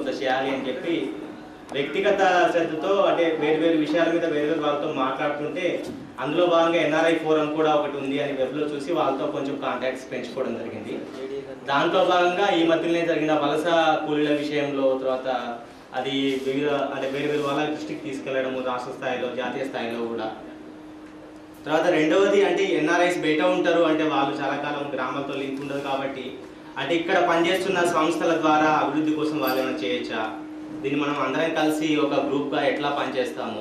కొంత చేయాలి అని చెప్పి వ్యక్తిగత శ్రద్ధతో అంటే వేరు విషయాల మీద వేరు వాళ్ళతో మాట్లాడుతుంటే అందులో భాగంగా ఎన్ఆర్ఐ ఫోరం కూడా ఒకటి ఉంది అని వెబ్లో చూసి వాళ్ళతో కొంచెం కాంటాక్ట్స్ పెంచుకోవడం జరిగింది. దాంట్లో భాగంగా ఈ మధ్యలోనే జరిగిన వలస కూలీల విషయంలో తర్వాత అది వివిధ అంటే వేరు వాళ్ళ దృష్టికి తీసుకెళ్లడము రాష్ట్ర స్థాయిలో జాతీయ స్థాయిలో కూడా. తర్వాత రెండవది అంటే ఎన్ఆర్ఐస్ బయట ఉంటారు అంటే వాళ్ళు చాలా కాలం గ్రామాలతో లింక్ ఉండదు కాబట్టి అంటే ఇక్కడ పనిచేస్తున్న సంస్థల ద్వారా అభివృద్ధి కోసం వాళ్ళు ఏమైనా చేయొచ్చా, దీన్ని మనం అందరం కలిసి ఒక గ్రూప్గా ఎట్లా పనిచేస్తాము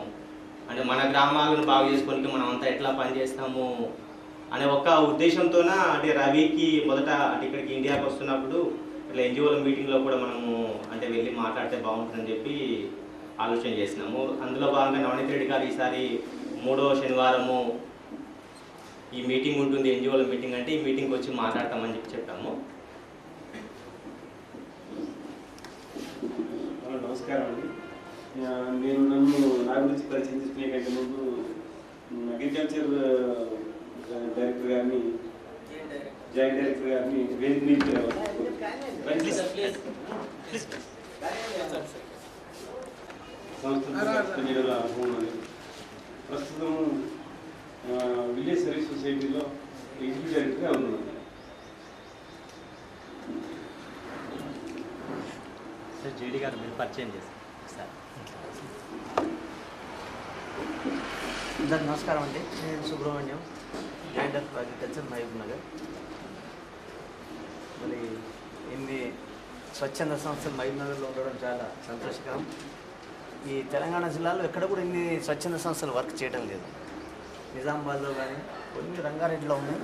అంటే మన గ్రామాలను బాగు చేసుకోనికి మనం అంతా ఎట్లా పనిచేస్తాము అనే ఒక ఉద్దేశంతోన అంటే రవికి మొదట అంటే ఇక్కడికి ఇండియాకి వస్తున్నప్పుడు ఇట్లా ఎన్జిఓల మీటింగ్లో కూడా మనము అంటే వెళ్ళి మాట్లాడితే బాగుంటుందని చెప్పి ఆలోచన చేసినాము. అందులో భాగంగా నవనీత్ రెడ్డి గారు ఈసారి 3వ శనివారము ఈ మీటింగ్ ఉంటుంది, ఎన్జిఓల మీటింగ్ అంటే ఈ మీటింగ్కి వచ్చి మాట్లాడతామని చెప్పాము. నమస్కారం అండి. నన్ను నా గురించి పరిచయం చేసుకునే కంటే ముందు అగ్రికల్చర్ డైరెక్టర్ గారిని జాయింట్ డైరెక్టర్ గారిని వేదిక నుంచి సంస్థ అనుభవం. ప్రస్తుతం విలేజ్ సర్వీస్ సొసైటీలో ఎగ్జిక్యూటివ్ డైరెక్టర్గా ఉన్నాను. సార్ జేడీ గారు మీరు పరిచయం చేస్తారు సార్. అందరికి నమస్కారం అండి. నేను Subrahmanyam, joint of agriculture Mahabubnagar. మరి ఇన్ని స్వచ్ఛంద సంస్థలు మహబూబ్ నగర్లో ఉండడం చాలా సంతోషకరం. ఈ తెలంగాణ జిల్లాలో ఎక్కడ కూడా ఇన్ని స్వచ్ఛంద సంస్థలు వర్క్ చేయడం లేదు. నిజామాబాద్లో కానీ కొన్ని రంగారెడ్డిలో ఉన్నాయి.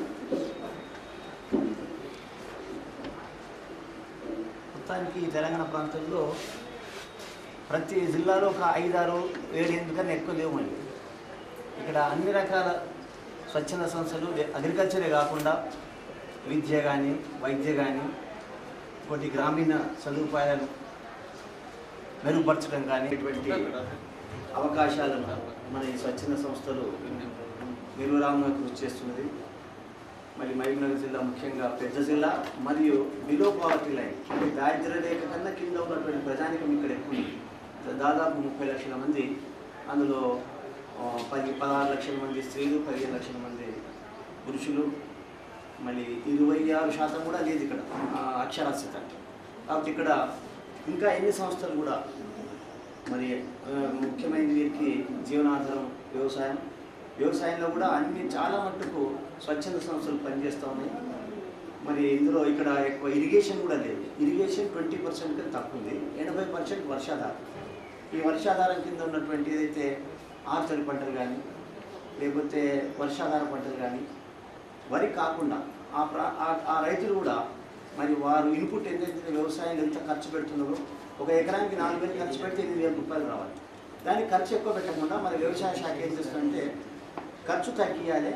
మొత్తానికి ఈ తెలంగాణ ప్రాంతంలో ప్రతి జిల్లాలో ఒక 5, 6, 7, 8 కన్నా ఎక్కువ లేవు. మళ్ళీ ఇక్కడ అన్ని రకాల స్వచ్ఛంద సంస్థలు అగ్రికల్చరే కాకుండా విద్య కానీ వైద్య కానీ కొన్ని గ్రామీణ సదుపాయాలను మెరుగుపరచడం కానీ ఇటువంటి అవకాశాలను మన ఈ స్వచ్ఛంద సంస్థలు నిర్విరామంగా కృషి చేస్తున్నది. మరి మహబూబ్ నగర్ జిల్లా ముఖ్యంగా పెద్ద జిల్లా మరియు బిలో పావర్టీ లైన్ అంటే దారిద్ర్య రేఖ కన్నా కింద ఉన్నటువంటి ప్రజానికం ఇక్కడ ఎక్కువ ఉంది. దాదాపు 30 లక్షల మంది, అందులో 16 లక్షల మంది స్త్రీలు, 15 లక్షల మంది పురుషులు, మళ్ళీ 26% కూడా లేదు ఇక్కడ అక్షరాస్యత. కాబట్టి ఇక్కడ ఇంకా ఎన్ని సంస్థలు కూడా మరి ముఖ్యమైన వీరికి జీవనాధారం వ్యవసాయంలో కూడా అన్ని చాలా మట్టుకు స్వచ్ఛంద సంస్థలు పనిచేస్తూ ఉన్నాయి. మరి ఇందులో ఇక్కడ ఎక్కువ ఇరిగేషన్ కూడా లేదు. ఇరిగేషన్ 20% కన్నా తక్కువ ఉంది. 80% వర్షాధారం. ఈ వర్షాధారం కింద ఉన్నటువంటి ఏదైతే ఆర్చరీ పంటలు కానీ లేకపోతే వర్షాధార పంటలు కానీ వరి కాకుండా ఆ రైతులు కూడా మరి వారు ఇన్పుట్ ఎంతైతే వ్యవసాయంలో ఎంత ఖర్చు పెడుతున్నారో, ఒక ఎకరానికి 4,000 ఖర్చు పెడితే 8,000 రూపాయలు రావాలి. దానికి ఖర్చు ఎక్కువ పెట్టకుండా మరి వ్యవసాయ శాఖ ఏం చేస్తుందంటే ఖర్చు తగ్గియాలి,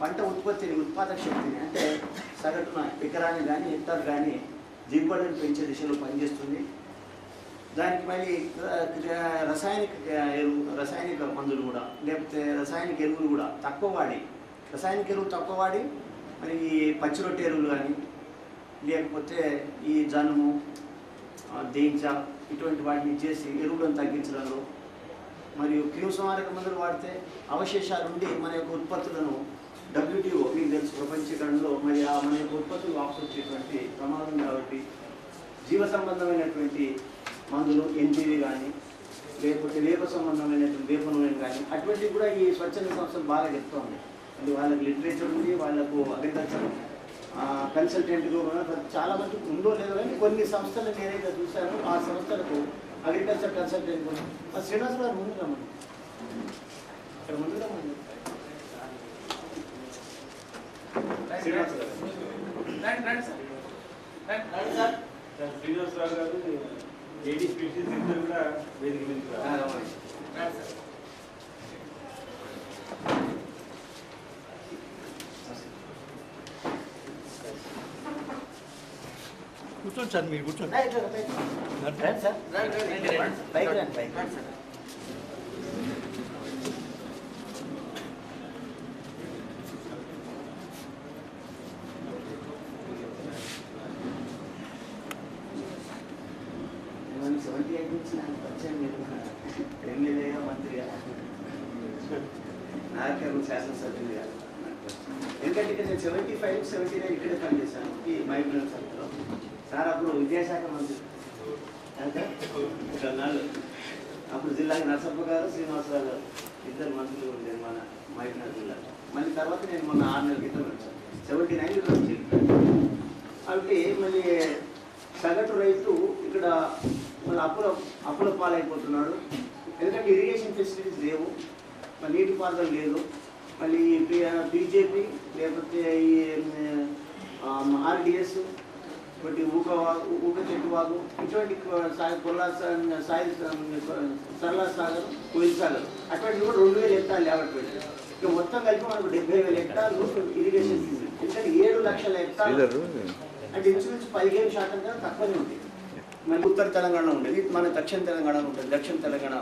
పంట ఉత్పత్తిని ఉత్పాదక శక్తిని అంటే సగటున ఎకరాన్ని కానీ హెక్టార్ కానీ దిగుబడిని పెంచే దిశలో పనిచేస్తుంది. దానికి మళ్ళీ రసాయనిక మందులు కూడా లేకపోతే రసాయనిక ఎరువులు కూడా తక్కువ వాడి, రసాయనిక ఎరువులు తక్కువ వాడి మరి ఈ పచ్చిరొట్టె ఎరువులు కానీ లేకపోతే ఈ జనుము దేంచ ఇటువంటి వాటిని చేసి ఎరువులను తగ్గించడంలో మరియు క్రిమిసంహారక మందులు వాడితే అవశేషాలు ఉండి మన యొక్క ఉత్పత్తులను WTO మీకు తెలుసు ప్రపంచీకరణలో మరి మన యొక్క ఉత్పత్తులు వాపసు వచ్చేటువంటి ప్రమాదం. కాబట్టి జీవ సంబంధమైనటువంటి మందులు NPV కానీ లేకపోతే వేప సంబంధమైనటువంటి వేప నూనెలు కానీ అటువంటివి కూడా ఈ స్వచ్ఛంద సంస్థలు బాగా చెప్తూ ఉన్నాయి. అది వాళ్ళకి లిటరేచర్ ఉంది, వాళ్ళకు అగ్రికల్చర్ కన్సల్టెంట్లు చాలా మంది ఉందో లేదో కానీ కొన్ని సంస్థలు నేనైతే చూశాను. ఆ సంస్థలకు అగ్రికల్చర్ కన్సల్టెంట్ శ్రీనివాస్ గారు ముందు రమ్మని ఇక్కడ ముందు రమ్మని శ్రీనివాసరావు గారు ఏడీ స్పీషీస్ ఇద్దరు కూడా వేదిక మీద కూర్చోండి సార్, మీరు కూర్చోండి. నుంచి నాకు పరిచయం లేదు, ఎమ్మెల్యేగా మంత్రిగా నాయకులు శాసనసభ్యులుగా. ఎందుకంటే ఇక్కడ నేను 75, 79 ఇక్కడే పనిచేశాను ఈ మైగ్రేషన్ సభ్యులో. సార్ అప్పుడు విద్యాశాఖ మంత్రి కొన్నాళ్ళు. అప్పుడు జిల్లాకి నరసప్ప గారు, శ్రీనివాసరావు గారు ఇద్దరు మంత్రులు ఉండేది మన మైగ్రేషన్ జిల్లా. మళ్ళీ తర్వాత నేను మొన్న 6 నెలల క్రితం వచ్చాను, 79 నుంచి. అంటే మళ్ళీ సగటు రైతు ఇక్కడ మళ్ళీ అప్పుల పాలైపోతున్నాడు. ఎందుకంటే ఇరిగేషన్ ఫెసిలిటీస్ లేవు, నీటిపారుదల లేదు. మళ్ళీ బీజేపీ లేకపోతే ఈ ఆర్డిఎస్, ఇటువంటి ఊక చెట్టు వాగు, ఇటువంటి సరళ సాగర్, కోయిల్ సాగర్ అటువంటివి కూడా 2000 హెక్టార్లు లేవట్లేదు. ఇక మొత్తం కలిపి మనకు 70,000 హెక్టార్లు ఇరిగేషన్. ఎందుకంటే 7 లక్షల హెక్టార్లు అంటే ఇంచుమించు 15% కన్నా తక్కువనే ఉంది. మన ఉత్తర తెలంగాణ ఉండేది, మన దక్షిణ తెలంగాణ ఉంటుంది. దక్షిణ తెలంగాణ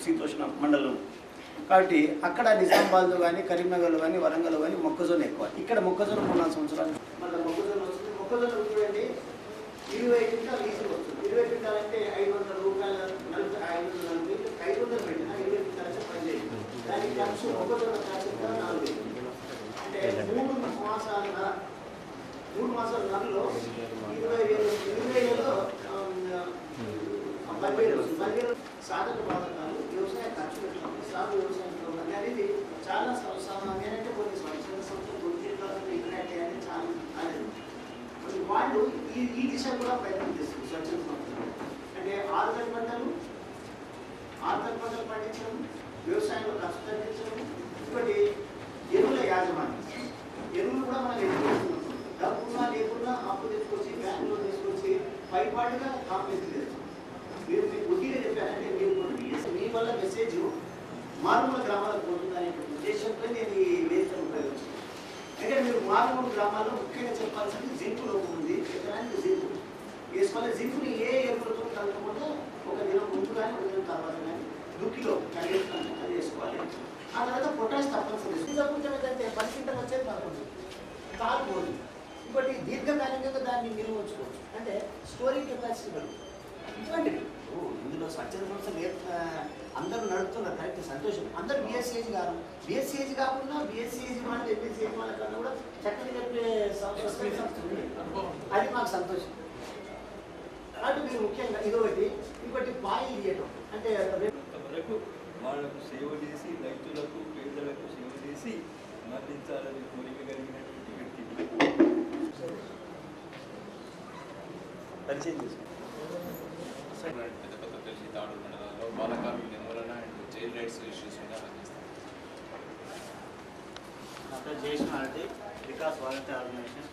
శీతోష్ణ మండలం కాబట్టి అక్కడ నిజామాబాద్లో కానీ, కరీంనగర్లో కానీ, వరంగల్లో కానీ మొక్కజొన్న ఎక్కువ. ఇక్కడ మొక్కజొన్న 3-4 సంవత్సరాలు మన మొక్కజొన్న వస్తుంది. మొక్కజొన్న చూడండి 20 క్వింటాలు ఈజీగా వస్తుంది. 20 క్వింటాలు అంటే 500 రూపాయలు, 540, 500 పెట్టినా 20 క్వింటాలు అంటే పనిచేయదు. దానికి ఖర్చు మొక్కజొన్న ఖర్చు 4,000. అంటే 3 మాసాల నెలలో 20,000 సాధక బాధకాలు, వ్యవసాయ ఖర్చు పెట్టడం, సాగు వ్యవసాయం ప్రోగ్రాం అనేది చాలా సామాన్యంటే కొన్ని సంవత్సరాలు గుర్తించాలని ఇంటరాక్ట్ అయ్యాలని చాలా అనేది. మరి వాళ్ళు ఈ దిశ కూడా ప్రయత్నం చేస్తారు. స్వచ్ఛంద సంస్థలు అంటే ఆరుతడి పంటలు పండించడం, వ్యవసాయంలో ఖర్చు తగ్గించడం, ఇంకోటి ఎరువుల యాజమాన్యం. ఎరువులు కూడా మనం ఎదుర్కొంటున్నాం. డబ్బున్నా లేకున్నా అప్పు తీసుకొచ్చి బ్యాంకులో తీసుకొచ్చి పైపాటుగా కాంప్లెక్స్ లేదు. మీరు మీకు బుద్ధిగా చెప్పారంటే మీరు మీ వల్ల మెసేజ్ మారుమూల గ్రామాలకు పోతుందనే ఉద్దేశంతో నేను ఈ వేదికను ఉపయోగించాను. అయితే మీరు మారుమూల గ్రామాల్లో ముఖ్యంగా చెప్పాల్సింది జింకు లోపం ఉంది. ఎకరానికి జింకు వేసుకోవాలి. జింకుని ఏ ఎరువులతో కలగకుండా ఒక దినం ముందు కానీ, ఒక దినం తర్వాత కానీ దుక్కిలో కలిగేసుకొని అది వేసుకోవాలి. ఆ తర్వాత పొటాష్ తప్పనిసరి. ఏంటంటే 10 క్వింటాలు వచ్చేది 11 కాలిపోదు. ఇంకోటి దీర్ఘకాలికంగా దాన్ని నిల్వ ఉంచుకోవచ్చు, అంటే స్టోరింగ్ కెపాసిటీ కలుగుతుంది. ఇటువంటివి ఇందులో స్వచ్ఛంద సంస్థలు అందరూ నడుపుతున్నారు, కరెక్ట్, సంతోషం. అందరూ బిఎస్సీఏజీ కాదు, బిఎస్సీఏజీ కాకుండా బిఎస్సీఏజీ వాళ్ళు ఎంపీసీఏజీ వాళ్ళ కన్నా కూడా చక్కని చెప్పే అది మాకు సంతోషం. అంటే మీరు ముఖ్యంగా ఇదొకటి. ఇంకోటి బాయిల్ తీయటం అంటే వరకు వాళ్ళకు సేవ చేసి, రైతులకు, పేదలకు సేవ చేసి మరణించాలని కోరిక కలిగినటువంటి వ్యక్తి పరిచయం చేసుకోండి. పెద్దపల్లి సీతాడు మండలంలో బాలకార్మిక నిర్మూలన అండ్ చైల్డ్ రైట్స్ ఇష్యూస్ మీద పనిచేస్తాను. నా పేరు జయశ్రీ, వికాస్ వాలంటీర్ ఆర్గనైజేషన్.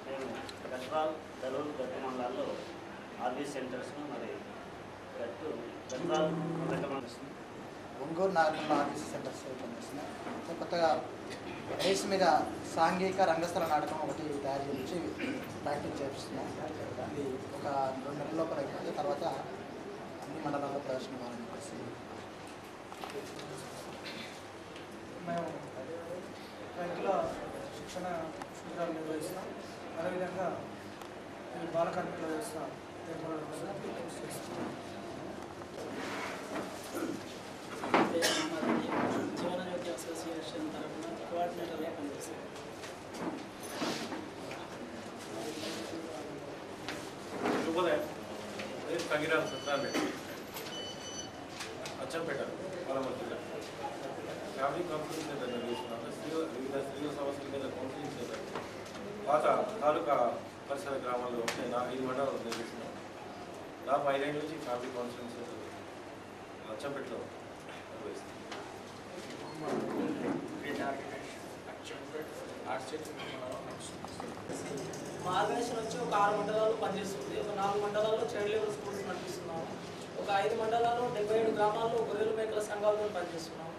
నేను గద్వాల్, దరూర్, గట్టు మండలాల్లో ఆర్బీఎస్ సెంటర్స్ను మరి గద్వాల్ మండలం, ఒంగోలు, నాగర్లో ఆర్బీసీ సెంటర్స్ పనిచేస్తున్నాయి. కొత్తగా రైస్ మీద సాంఘిక రంగస్థల నాటకం ఒకటి తయారు చేసి ప్రాక్టీస్ చేపిస్తున్నాం. అది ఒక 2 నెలల లోపల అయిపోతే తర్వాత అన్ని మండలాల్లో ప్రదర్శన కావాలని చెప్పేసి మేము రైతుల శిక్షణ శిబిరాలు నిర్వహిస్తాం. అదేవిధంగా ఈ బాల కార్మికుల వ్యవస్థ ఏర్పడడం కోసం కృషి చేస్తాం. జీవనజ్యోతి అసోసియేషన్ తరఫున కోఆర్డినేటర్గా పనిచేస్తాం. శుభోదయం. కంగిరాల సత్యనారాయణ, అచ్చంపేట, పాలమూరు జిల్లా. ఫ్యామిలీ కౌన్సిలింగ్ సెంటర్ నిర్వహిస్తున్నాను. వివిధ స్త్రీల సమస్యల మీద కౌన్సిలింగ్ సెంటర్ పాత తాలూకా పరిసర గ్రామాల్లో నేను 5 మండలాలు నిర్వహిస్తున్నాను. నాకు 5 ఏళ్ళ నుంచి ఫ్యామిలీ కౌన్సిలింగ్ సెంటర్ అచ్చంపేటలో నిర్వహిస్తున్నాను. మా ఆర్గనైజేషన్ వచ్చి ఒక 6 మండలాల్లో పనిచేస్తుంది. ఒక 4 మండలాల్లో చైల్డ్ లేబర్ స్కూల్స్ నడిపిస్తున్నాము. ఒక 5 మండలాల్లో 77 గ్రామాల్లో గొర్రెల మేకల సంఘాలతో పనిచేస్తున్నాము.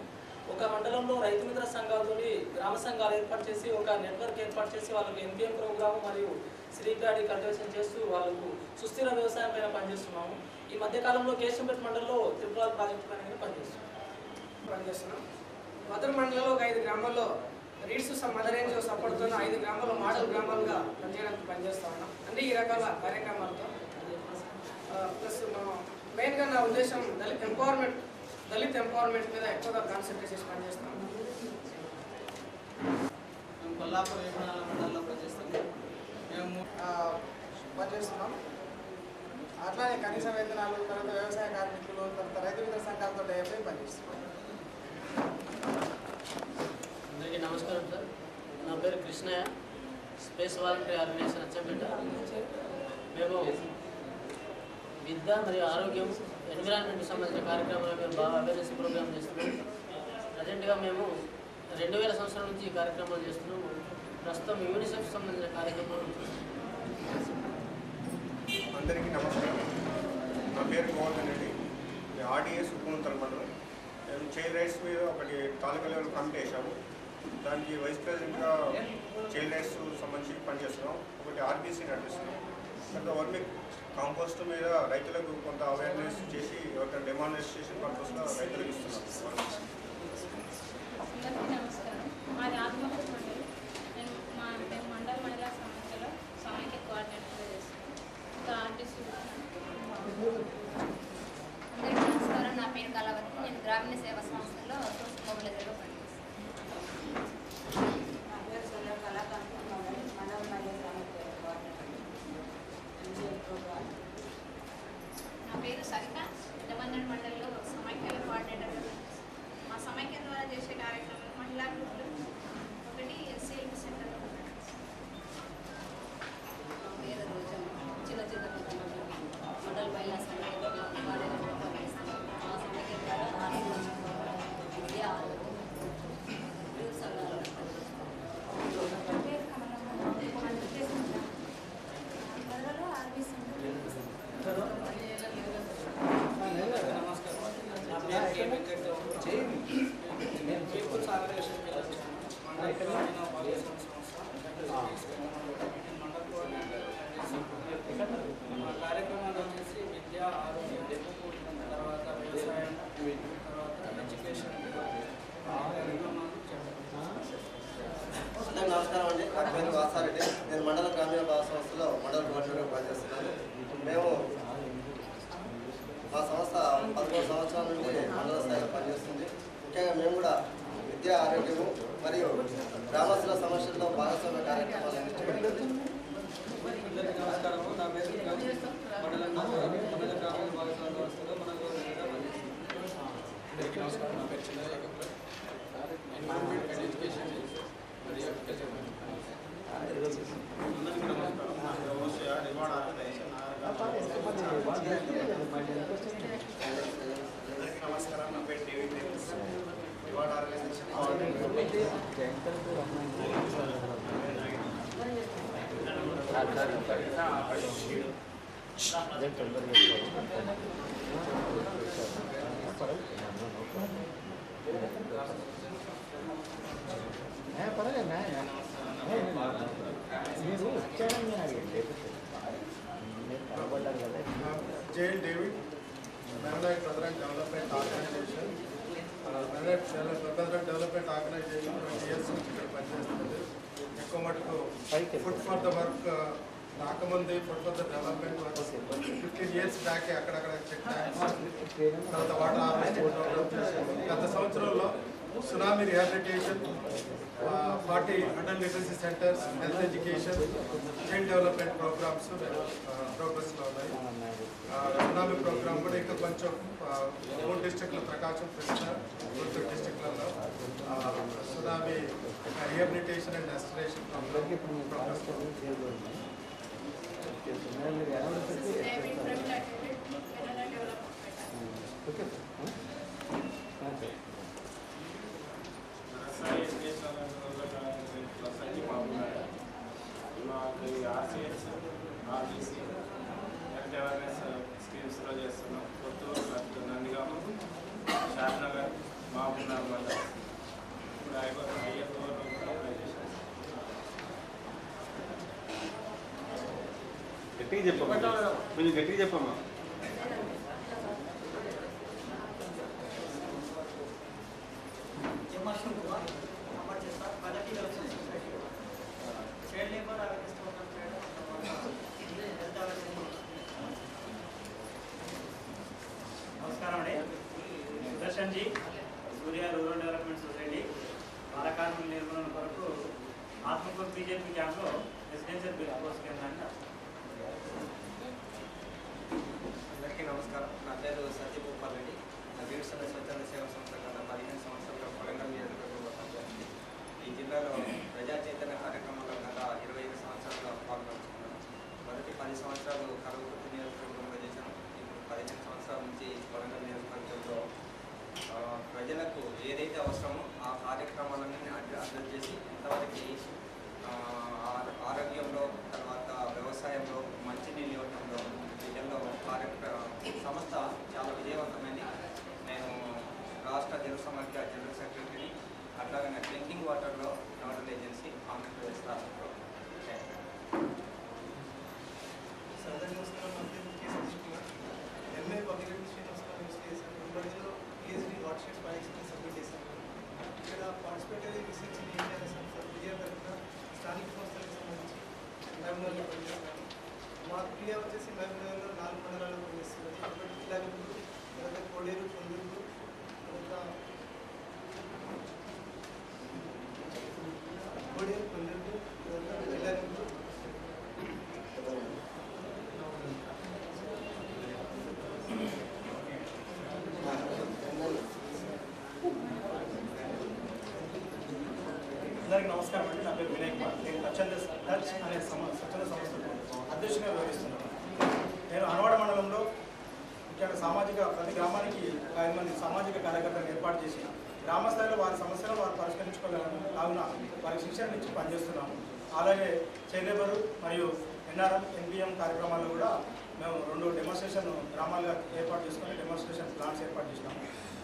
ఒక మండలంలో రైతు మిత్ర సంఘాలతో గ్రామ సంఘాలు ఏర్పాటు చేసి ఒక నెట్వర్క్ ఏర్పాటు చేసి వాళ్ళకి ఎన్పిఎం ప్రోగ్రాము మరియు శ్రీ ప్యాడీ కల్టివేషన్ చేస్తూ వాళ్ళకు సుస్థిర వ్యవసాయం పైన పనిచేస్తున్నాము. ఈ మధ్యకాలంలో కేశంపేట మండలంలో త్రిపురాల ప్రాజెక్టు పైన పనిచేస్తున్నాం. మదర్ మండలంలో ఒక 5 గ్రామాల్లో రీడ్స్ మదర్ రేంజ్ సపోర్ట్తో 5 గ్రామాల్లో మోడల్ గ్రామాలుగా పనిచేయడానికి పనిచేస్తూ ఉన్నాం. అంటే ఈ రకాల కార్యక్రమాలతో ప్లస్ మనం మెయిన్గా నా ఉద్దేశం దళిత్ ఎంపవర్మెంట్ మీద ఎక్కువగా కాన్సన్ట్రేట్ చేసి పనిచేస్తాం. మేము కొల్లాపూర్ వేమనాల మండలంలో పనిచేస్తాము. మేము పనిచేస్తున్నాం. అట్లానే కనీస వేతనాలు, తర్వాత వ్యవసాయ కార్మికులు, తర్వాత రైతు మిత్ర సంఘాలతో అయిపోయి పనిచేస్తున్నాం. అందరికీ నమస్కారం సార్. నా పేరు Krishnaiah, space voluntary organisation Achampet. మేము విద్య మరియు ఆరోగ్యం, ఎన్విరాన్మెంట్కి సంబంధించిన కార్యక్రమాలు మేము బాగా అవేర్నెస్ ప్రోగ్రామ్ చేస్తున్నాం. ప్రజెంట్గా మేము 2000 సంవత్సరం నుంచి ఈ కార్యక్రమాలు చేస్తున్నాము. ప్రస్తుతం యూనిసెఫ్ సంబంధించిన కార్యక్రమాలు. అందరికీ నమస్కారం. నా పేరు గోవర్ధన్ రెడ్డి, ఆర్డీఎస్ ఉపమంత్రుల మండలం. మేము చైల్డ్ రైట్స్ మీద ఒకటి తాలూకా లెవెల్ కమిటీ వేసాము. దానికి వైస్ ప్రెసిడెంట్గా చైల్డ్ రైట్స్ సంబంధించి పనిచేస్తున్నాం. ఒకటి ఆర్బీసీ నడిపిస్తున్నాం. తర్వాత వర్మి కాంపోస్ట్ మీద రైతులకు కొంత అవేర్నెస్ చేసి ఒక డెమాన్స్ట్రేషన్ పర్పస్లో రైతులకు ఇస్తున్నాం. అందరికీ నమస్కారం. మాది ఆత్మకూరు మండలి. మేము మండల మహిళా సమాఖ్యలో సమైక్య కోఆర్డినేటర్గా చేస్తున్నాం. ఇంకా ఆర్టీసీ. అందరికీ నమస్కారం. నా పేరు కళావతి. నేను గ్రామీణ సేవా సంస్థలో సోషల్ మొబిలైజర్గా పనిచేస్తాను. నా పేరు సోదర కళాకాంతి మండల మహిళా సమైక్య కోఆర్డినేటర్. నా పేరు సరిత, పెద్దమందడి మండలిలో సమైక్యల కోఆర్డినేటర్గా పనిచేస్తాను. మా సమైక్య ద్వారా చేసే కార్యక్రమాలు మహిళా గ్రూపులు, ఒకటి ఎస్సీ సెంటర్. నా పేరు రోజు చిన్న చిన్న మండల మహిళా సమైక్య కోఆర్డినేటర్గా పనిచేస్తాను. మా సమైక్య ద్వారా విద్య, ఆరోగ్యం, సంఘాలు నమస్కారం. నా పేరు కే వెంకట్. నేను పీపుల్స్ ఆర్గనైజేషన్ మీద మండల మా కార్యక్రమాలు వచ్చేసి విద్య, ఆరోగ్యం, తర్వాత వ్యవసాయం, తర్వాత ఎడ్యుకేషన్ కార్యక్రమాలు చేస్తాం. అందరికీ నమస్కారం అండి. నా పేరు వాసారెడ్డి. నేను మండల గ్రామీణ భాష సంస్థలో మండల కోఆర్డినేటర్గా పనిచేస్తున్నాను. మేము మా సంస్థ 11 సంవత్సరాల నుండి మండల స్థాయిలో పనిచేస్తుంది. ముఖ్యంగా మేము కూడా విద్య, ఆరోగ్యము మరియు గ్రామస్తుల సమస్యల్లో భాగస్వామ్య కార్యక్రమాలు అందరికీ నమస్కారము. నా పేరు మండల గ్రామీణ భాగస్వామ్య వ్యవస్థలో మనకు అందరికీ నమస్కారం. నా పేరు చిన్న ఎన్విరాన్మెంట్ అండ్ ఎడ్యుకేషన్ మరియు అగ్రికల్చర్. అందరికీ నమస్కారం. అందరికీ నమస్కారం. నా పేరు డేవిడ్ డేవిస్, రివార్డ్ ఆర్గనైజేషన్ జైల్ David, Mennonite brother development organisation. Mennonite brother development organisation 20 years నుంచి ఇక్కడ పనిచేస్తుంది. ఎక్కువ మటుకు ఫుడ్ ఫర్ ద వర్క్ రాకముందు food for the development work 15 years back అక్కడక్కడ చెక్ ట్యాంక్స్, తర్వాత వాటర్ హార్వెస్టింగ్ ప్రోగ్రామ్ చేశాము. గత సంవత్సరంలో tsunami rehabilitation, 40 adult literacy centres, health education, child development programmes ప్రోగ్రెస్లో ఉన్నాయి. సునామీ ప్రోగ్రామ్ కూడా ఇంకా కొంచెం 3 డిస్ట్రిక్ట్లు, ప్రకాశం, కృష్ణా, గుంటూరు డిస్ట్రిక్ట్లలో tsunami rehabilitation and restoration programmes. RCS, RBC health awareness స్కీమ్స్లో చేస్తున్నాం. కొత్తూరు, నందిగామ, షాద్నగర్, మహబూబ్నగర్ మండలం. ఇప్పుడు ఐఎఫ్ఓ అప్లై చేశాం. గట్టిగా చెప్పమ్మా, కొంచెం గట్టిగా చెప్పమ్మా. SNG Surya rural development society బాలకార్మిక నిర్మూలన కొరకు ఆత్మకూరు బీజేపీ క్యాంప్లో రెసిడెన్షియల్ బిల్ కోర్స్ కేంద్రాన్ని అందరికీ నమస్కారం. నా పేరు సత్యభూపాల్ రెడ్డి. నా వీరసల స్వచ్ఛంద సేవా సంస్థ గత 15 సంవత్సరాలుగా కొడంగల్ నియోజకవర్గంలో పనిచేస్తుంది. ఈ జిల్లాలో ప్రజా చైతన్య కార్యక్రమంలో గత 25 సంవత్సరాలుగా పాల్గొంటున్నాను. మొదటి 10 సంవత్సరాలు కరవకుర్తి నియోజకవర్గంలో చేశాను. ఇప్పుడు 15 సంవత్సరాల నుంచి కొడంగల్ నియోజకవర్గంలో ప్రజలకు ఏదైతే అవసరమో ఆ కార్యక్రమాలన్నీ అర్థం చేసి ఇంతవరకు ఆరోగ్యంలో, తర్వాత వ్యవసాయంలో, మంచినీళ్ళు ఇవ్వడంలో వీటిల్లో సంస్థ చాలా విజయవంతమైంది. నేను రాష్ట్ర జల సమాఖ్య జనరల్ సెక్రటరీని, అట్లాగే డ్రింకింగ్ వాటర్లో నోడల్ ఏజెన్సీ ఆంధ్రప్రదేశ్ రాష్ట్రంలో. ఎంఏ పబ్లిక్ అడ్మినిస్ట్రేషన్ యూస్ చేశాను. ఇంబడిలో పిహెచ్డి వాట్షెట్ పరీక్షను సబ్మిట్ చేశాను. ఇక్కడ పార్టిసిపేటరీ రీసెర్చ్ ఇన్ ఇండియా అనే సంస్థ క్రియా తరఫున స్థానిక సంస్థలకు సంబంధించి మహబూబ్నగర్లో పనిచేస్తాను. మా క్రియా వచ్చేసి మహబూబ్నగర్లో 4 మండలాల్లో పనిచేస్తుంది. ఒకటి కిలాగూరు, తర్వాత కోడేరు, పొందూరు, తర్వాత కోడేరు, పొందూరు, తర్వాత కిలాగూరు, అందరికీ నమస్కారం అండి. నా పేరు వినయ్ కుమార్. నేను టచ్ అనే స్వచ్ఛంద సంస్థకు అధ్యక్షునిగా వ్యవహరిస్తున్నాను. నేను అనవాడ మండలంలో ముఖ్యంగా ప్రతి గ్రామానికి 5 మంది సామాజిక కార్యకర్తలను ఏర్పాటు చేసి గ్రామ స్థాయిలో వారి సమస్యలను వారు పరిష్కరించుకోగలన వారికి శిక్షణ ఇచ్చి పనిచేస్తున్నాము. అలాగే చైలేబరు మరియు ఎన్ఆర్ఎం ఎన్పిఎం కార్యక్రమాల్లో కూడా మేము 2 డెమోన్స్ట్రేషన్ గ్రామాలుగా ఏర్పాటు చేసుకొని డెమోన్స్ట్రేషన్ ప్లాన్స్ ఏర్పాటు చేసినాము.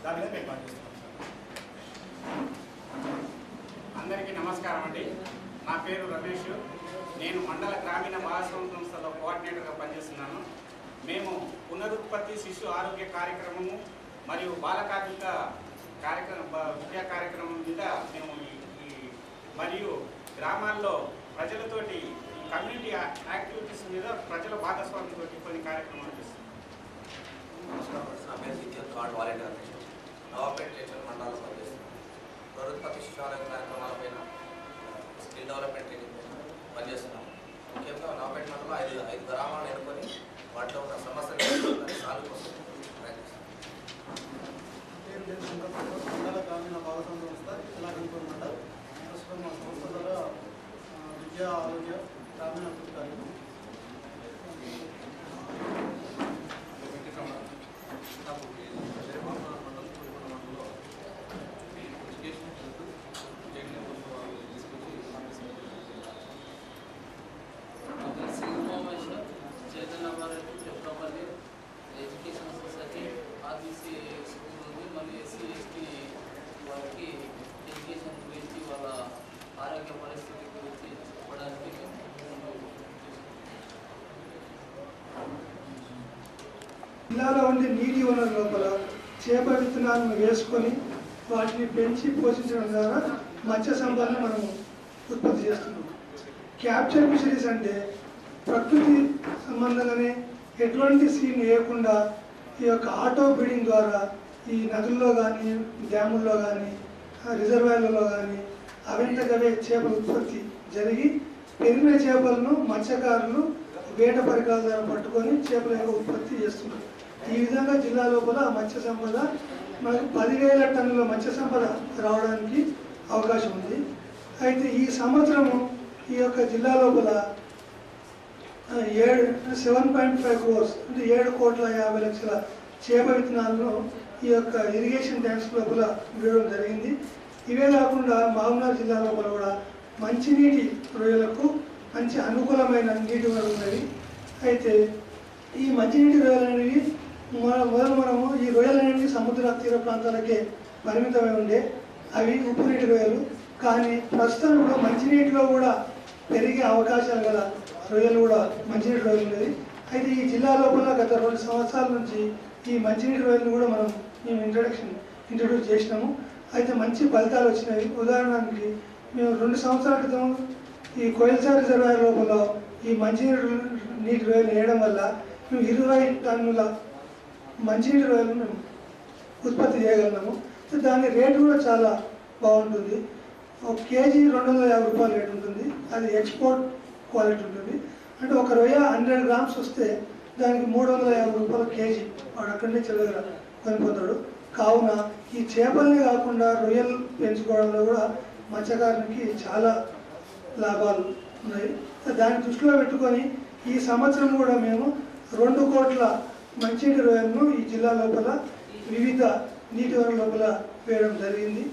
దాని మీద మేము పనిచేస్తున్నాం. అందరికీ నమస్కారం అండి. నా పేరు రమేష్. నేను మండల గ్రామీణ భాగస్వామ్య సంస్థలో కోఆర్డినేటర్గా పనిచేస్తున్నాను. మేము పునరుత్పత్తి శిశు ఆరోగ్య కార్యక్రమము మరియు బాల కార్మిక విద్యా కార్యక్రమం మీద మేము మరియు గ్రామాల్లో ప్రజలతోటి కమ్యూనిటీ యాక్టివిటీస్ మీద ప్రజల భాగస్వామ్యంతో కొన్ని కార్యక్రమాలు చేస్తున్నాం. నా పేరు విద్యుత్ కార్డ్ వాలంటీర్ నవాపేట జంక్షన్ మండలంలో పనిచేస్తున్నాను. పునరుత్పత్తి శిశు ఆరోగ్య కార్యక్రమాలపైన స్కిల్ డెవలప్మెంట్ ట్రైనింగ్ పనిచేస్తున్నాము. ముఖ్యంగా నవాపేట మండలంలో 5 గ్రామాలను ఎన్నుకొని వాటిలో ఉన్న సమస్యలు సాల్వ్ కోసం ప్రయత్నిస్తాం. మండల గ్రామీణ భాగస్వామ్య సంస్థ కిలాగూరు మండలం. ప్రస్తుతం మా సంస్థ ద్వారా విద్యా, ఆరోగ్య, గ్రామీణ కార్యక్రమం ఎడ్యుకేషన్ సొసైటీ ఆర్బీసీ స్కూల్ ఉంది. మళ్ళీ ఎస్సీ ఎస్టీ వాళ్ళకి ఎడ్యుకేషన్ గురించి వాళ్ళ ఆరోగ్య పరిస్థితి గురించి చెప్పడానికి జిల్లాలో ఉండే నీటి వనరుల లోపల చేప విత్తనాలను వేసుకొని వాటిని పెంచి పోషించడం ద్వారా మత్స్య సంపదను మనము ఉత్పత్తి చేస్తున్నాం. క్యాప్చర్ ఫిషరీస్ అంటే ప్రకృతి సంబంధంగానే ఎటువంటి సీన్ వేయకుండా ఈ యొక్క ఆటో బ్రీడింగ్ ద్వారా ఈ నదుల్లో కానీ, డ్యాముల్లో కానీ, రిజర్వాయర్లలో కానీ అవంతకవే చేపల ఉత్పత్తి జరిగి పెరిగిన చేపలను మత్స్యకారులు వేట పరికరాల ద్వారా పట్టుకొని చేపల యొక్క ఉత్పత్తి చేస్తున్నారు. ఈ విధంగా జిల్లా లోపల మత్స్య సంపద మనకు 10,000 టన్నుల మత్స్య సంపద రావడానికి అవకాశం ఉంది. అయితే ఈ సంవత్సరము ఈ యొక్క జిల్లా లోపల 7.5 crores అంటే 7,50,00,000 చేప విత్తనాలను ఈ యొక్క ఇరిగేషన్ ట్యాంక్స్ లోపల వేయడం జరిగింది. ఇవే కాకుండా మహబూబ్నగర్ జిల్లా లోపల కూడా మంచినీటి రొయ్యలకు మంచి అనుకూలమైన నీటి వనరులు ఉన్నవి. అయితే ఈ మంచినీటి రొయ్యలు అనేవి మనము ఈ రొయ్యలు అనేవి సముద్ర తీర ప్రాంతాలకే పరిమితమై ఉండే అవి ఉప్పు నీటి రొయ్యలు. కానీ ప్రస్తుతం కూడా మంచినీటిలో కూడా పెరిగే అవకాశాలు గల రొయ్యలు కూడా మంచినీటి రొయ్యలు ఉన్నది. అయితే ఈ జిల్లా లోపల గత 2 సంవత్సరాల నుంచి ఈ మంచినీటి రొయ్యలను కూడా మేము ఇంట్రడ్యూస్ చేసినాము. అయితే మంచి ఫలితాలు వచ్చినాయి. ఉదాహరణకి మేము 2 సంవత్సరాల క్రితం ఈ కోయిల్సార్ రిజర్వాయర్ లోపల ఈ నీటి రొయ్యలు వేయడం వల్ల మేము 20 టన్నుల మంచినీటి రొయ్యలను మేము ఉత్పత్తి చేయగలము. దాని రేటు కూడా చాలా బాగుంటుంది. ఒక కేజీ 250 రూపాయల రేటు ఉంటుంది. అది ఎక్స్పోర్ట్ క్వాలిటీ ఉంటుంది. అంటే ఒక రొయ్య 100 గ్రామ్స్ వస్తే దానికి 350 రూపాయల కేజీ వాడు అక్కడి నుంచి దగ్గర కొనిపోతాడు. కావున ఈ చేపల్ని కాకుండా రొయ్యలు పెంచుకోవడంలో కూడా మత్స్యకారునికి చాలా లాభాలు ఉన్నాయి. దాన్ని దృష్టిలో పెట్టుకొని ఈ సంవత్సరం కూడా మేము 2 కోట్ల మంచినీటి రొయ్యలను ఈ జిల్లా లోపల వివిధ నీటి వనరుల లోపల వేయడం జరిగింది.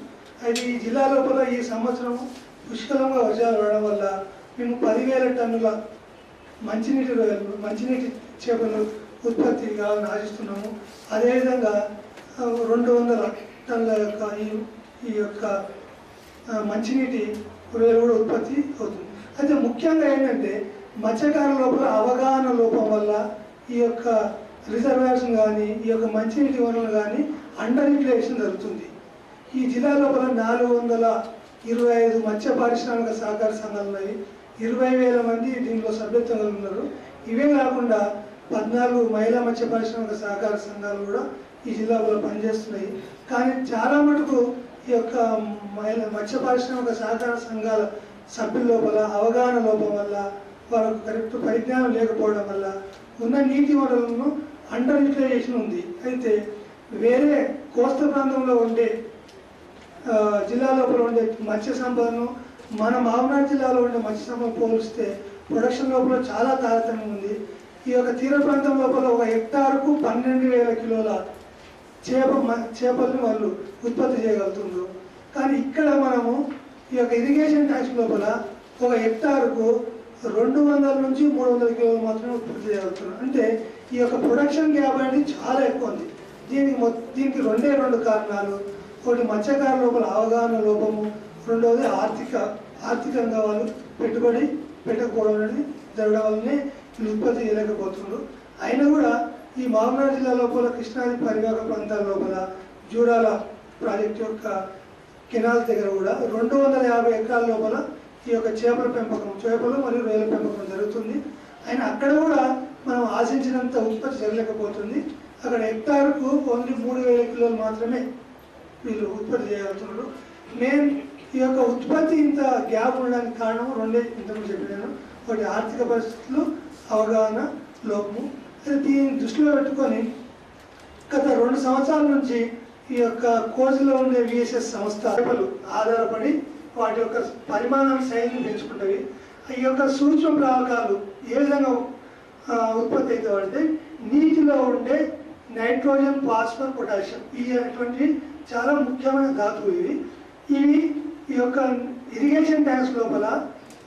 అయితే ఈ జిల్లా లోపల ఈ సంవత్సరం పుష్కలంగా వర్షాలు పడడం వల్ల మేము 10,000 టన్నుల మంచినీటి రొయ్యలు మంచినీటి చేపలు ఉత్పత్తి కావాలని ఆశిస్తున్నాము. అదేవిధంగా 200 టన్నుల యొక్క ఈ యొక్క మంచినీటి రొయ్యలు కూడా ఉత్పత్తి అవుతుంది. అయితే ముఖ్యంగా ఏంటంటే మత్స్యకారుల లోపల అవగాహన లోపం వల్ల ఈ యొక్క రిజర్వాయర్స్ కానీ ఈ యొక్క మంచినీటి వనరులు కానీ అండర్ యూటిలైజేషన్ జరుగుతుంది. ఈ జిల్లా లోపల 425 మత్స్య పారిశ్రామిక సహకార సంఘాలు ఉన్నాయి. 20,000 మంది దీనిలో సభ్యత్వం కలిగి ఉన్నారు. ఇవే కాకుండా 14 మహిళా మత్స్య పారిశ్రామిక సహకార సంఘాలు కూడా ఈ జిల్లాలో పనిచేస్తున్నాయి. కానీ చాలా మటుకు ఈ యొక్క మత్స్య పారిశ్రామిక సహకార సంఘాల సభ్యుల లోపల అవగాహన లోపం వల్ల వాళ్ళకు కరెక్ట్ పరిజ్ఞానం లేకపోవడం వల్ల ఉన్న నీటి వనరులను అండర్ యూటిలైజేషన్ ఉంది. అయితే వేరే కోస్తా ప్రాంతంలో ఉండే జిల్లా లోపల ఉండే మత్స్య సంపదను మన మహబూబ్నగర్ జిల్లాలో ఉండే మత్స్య సంపదను పోలిస్తే ప్రొడక్షన్ లోపల చాలా తారతమ్యం ఉంది. ఈ యొక్క తీర ప్రాంతం లోపల ఒక హెక్టార్కు 12,000 కిలోల చేపల్ని వాళ్ళు ఉత్పత్తి చేయగలుగుతున్నారు. కానీ ఇక్కడ మనము ఈ యొక్క ఇరిగేషన్ ట్యాంక్స్ లోపల ఒక హెక్టార్కు 200 నుంచి 300 కిలోలు మాత్రమే ఉత్పత్తి చేయగలుగుతున్నారు. అంటే ఈ యొక్క ప్రొడక్షన్ గ్యాప్ అనేది చాలా ఎక్కువ ఉంది. దీనికి 2 కారణాలు. ఒకటి మత్స్యకారుల లోపల అవగాహన లోపము, రెండవది ఆర్థికంగా వాళ్ళు పెట్టుబడి పెట్టకపోవడం అనేది జరగడం వల్లనే ఉత్పత్తి చేయలేకపోతున్నారు. అయినా కూడా ఈ మహబూబ్నగర్ జిల్లా లోపల కృష్ణాది పరివాహక ప్రాంతాల లోపల జూరాల ప్రాజెక్టు యొక్క కెనాల్ దగ్గర కూడా 250 ఎకరాల లోపల ఈ యొక్క చేపలు మరియు రొయ్యల పెంపకం జరుగుతుంది. అయినా అక్కడ కూడా మనం ఆశించినంత ఉత్పత్తి జరగలేకపోతుంది. అక్కడ హెక్టార్కు ఓన్లీ 3,000 కిలోలు మాత్రమే వీళ్ళు ఉత్పత్తి చేయగలుగుతున్నారు. మెయిన్ ఈ యొక్క ఉత్పత్తి ఇంత గ్యాప్ ఉండడానికి కారణం 2 ఇంతకుముందు చెప్పాను. ఒకటి ఆర్థిక పరిస్థితులు, అవగాహన లోపము. దీన్ని దృష్టిలో పెట్టుకొని గత 2 సంవత్సరాల నుంచి ఈ యొక్క కోజిలో ఉండే విఎస్ఎస్ సంస్థ ఆధారపడి వాటి యొక్క పరిమాణం సైజును పెంచుకుంటవి. ఈ యొక్క సూక్ష్మ ప్రావకాలు ఏ విధంగా ఉత్పత్తి అవుతాయంటే నీటిలో ఉండే నైట్రోజన్, ఫాస్ఫర్, పొటాషియం ఇటువంటి చాలా ముఖ్యమైన ధాతువు ఇవి ఈ యొక్క ఇరిగేషన్ ట్యాంక్స్ లోపల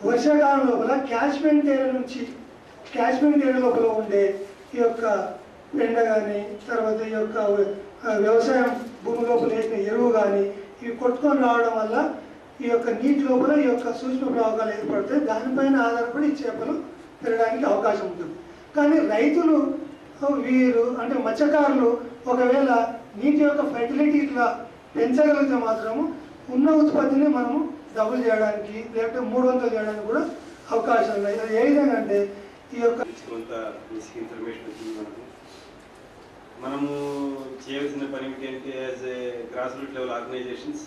వర్షాకాలం లోపల క్యాచ్మెంట్ ఏరియా లోపల ఉండే ఈ యొక్క పెండ కానీ తర్వాత ఈ యొక్క వ్యవసాయం భూమి లోపల వేసిన ఎరువు కానీ ఇవి కొట్టుకొని రావడం వల్ల ఈ యొక్క నీటి లోపల ఈ యొక్క సూక్ష్మ ప్రవాహాలు ఏర్పడతాయి. దానిపైన ఆధారపడి ఈ చేపలు పెరగడానికి అవకాశం ఉంటుంది. కానీ రైతులు వీరు అంటే మత్స్యకారులు ఒకవేళ నీటి యొక్క ఫెర్టిలిటీ ఇట్లా పెంచగలిగితే మాత్రము ఉన్న ఉత్పత్తిని మనము డబుల్ చేయడానికి లేకపోతే 300 చేయడానికి కూడా అవకాశాలు ఉన్నాయి. అది ఏ విధంగా అంటే ఈ యొక్క కొంత బేసిక్ ఇన్ఫర్మేషన్ వచ్చింది. మనము చేయవలసిన పని ఏంటంటే as a grass root level organisations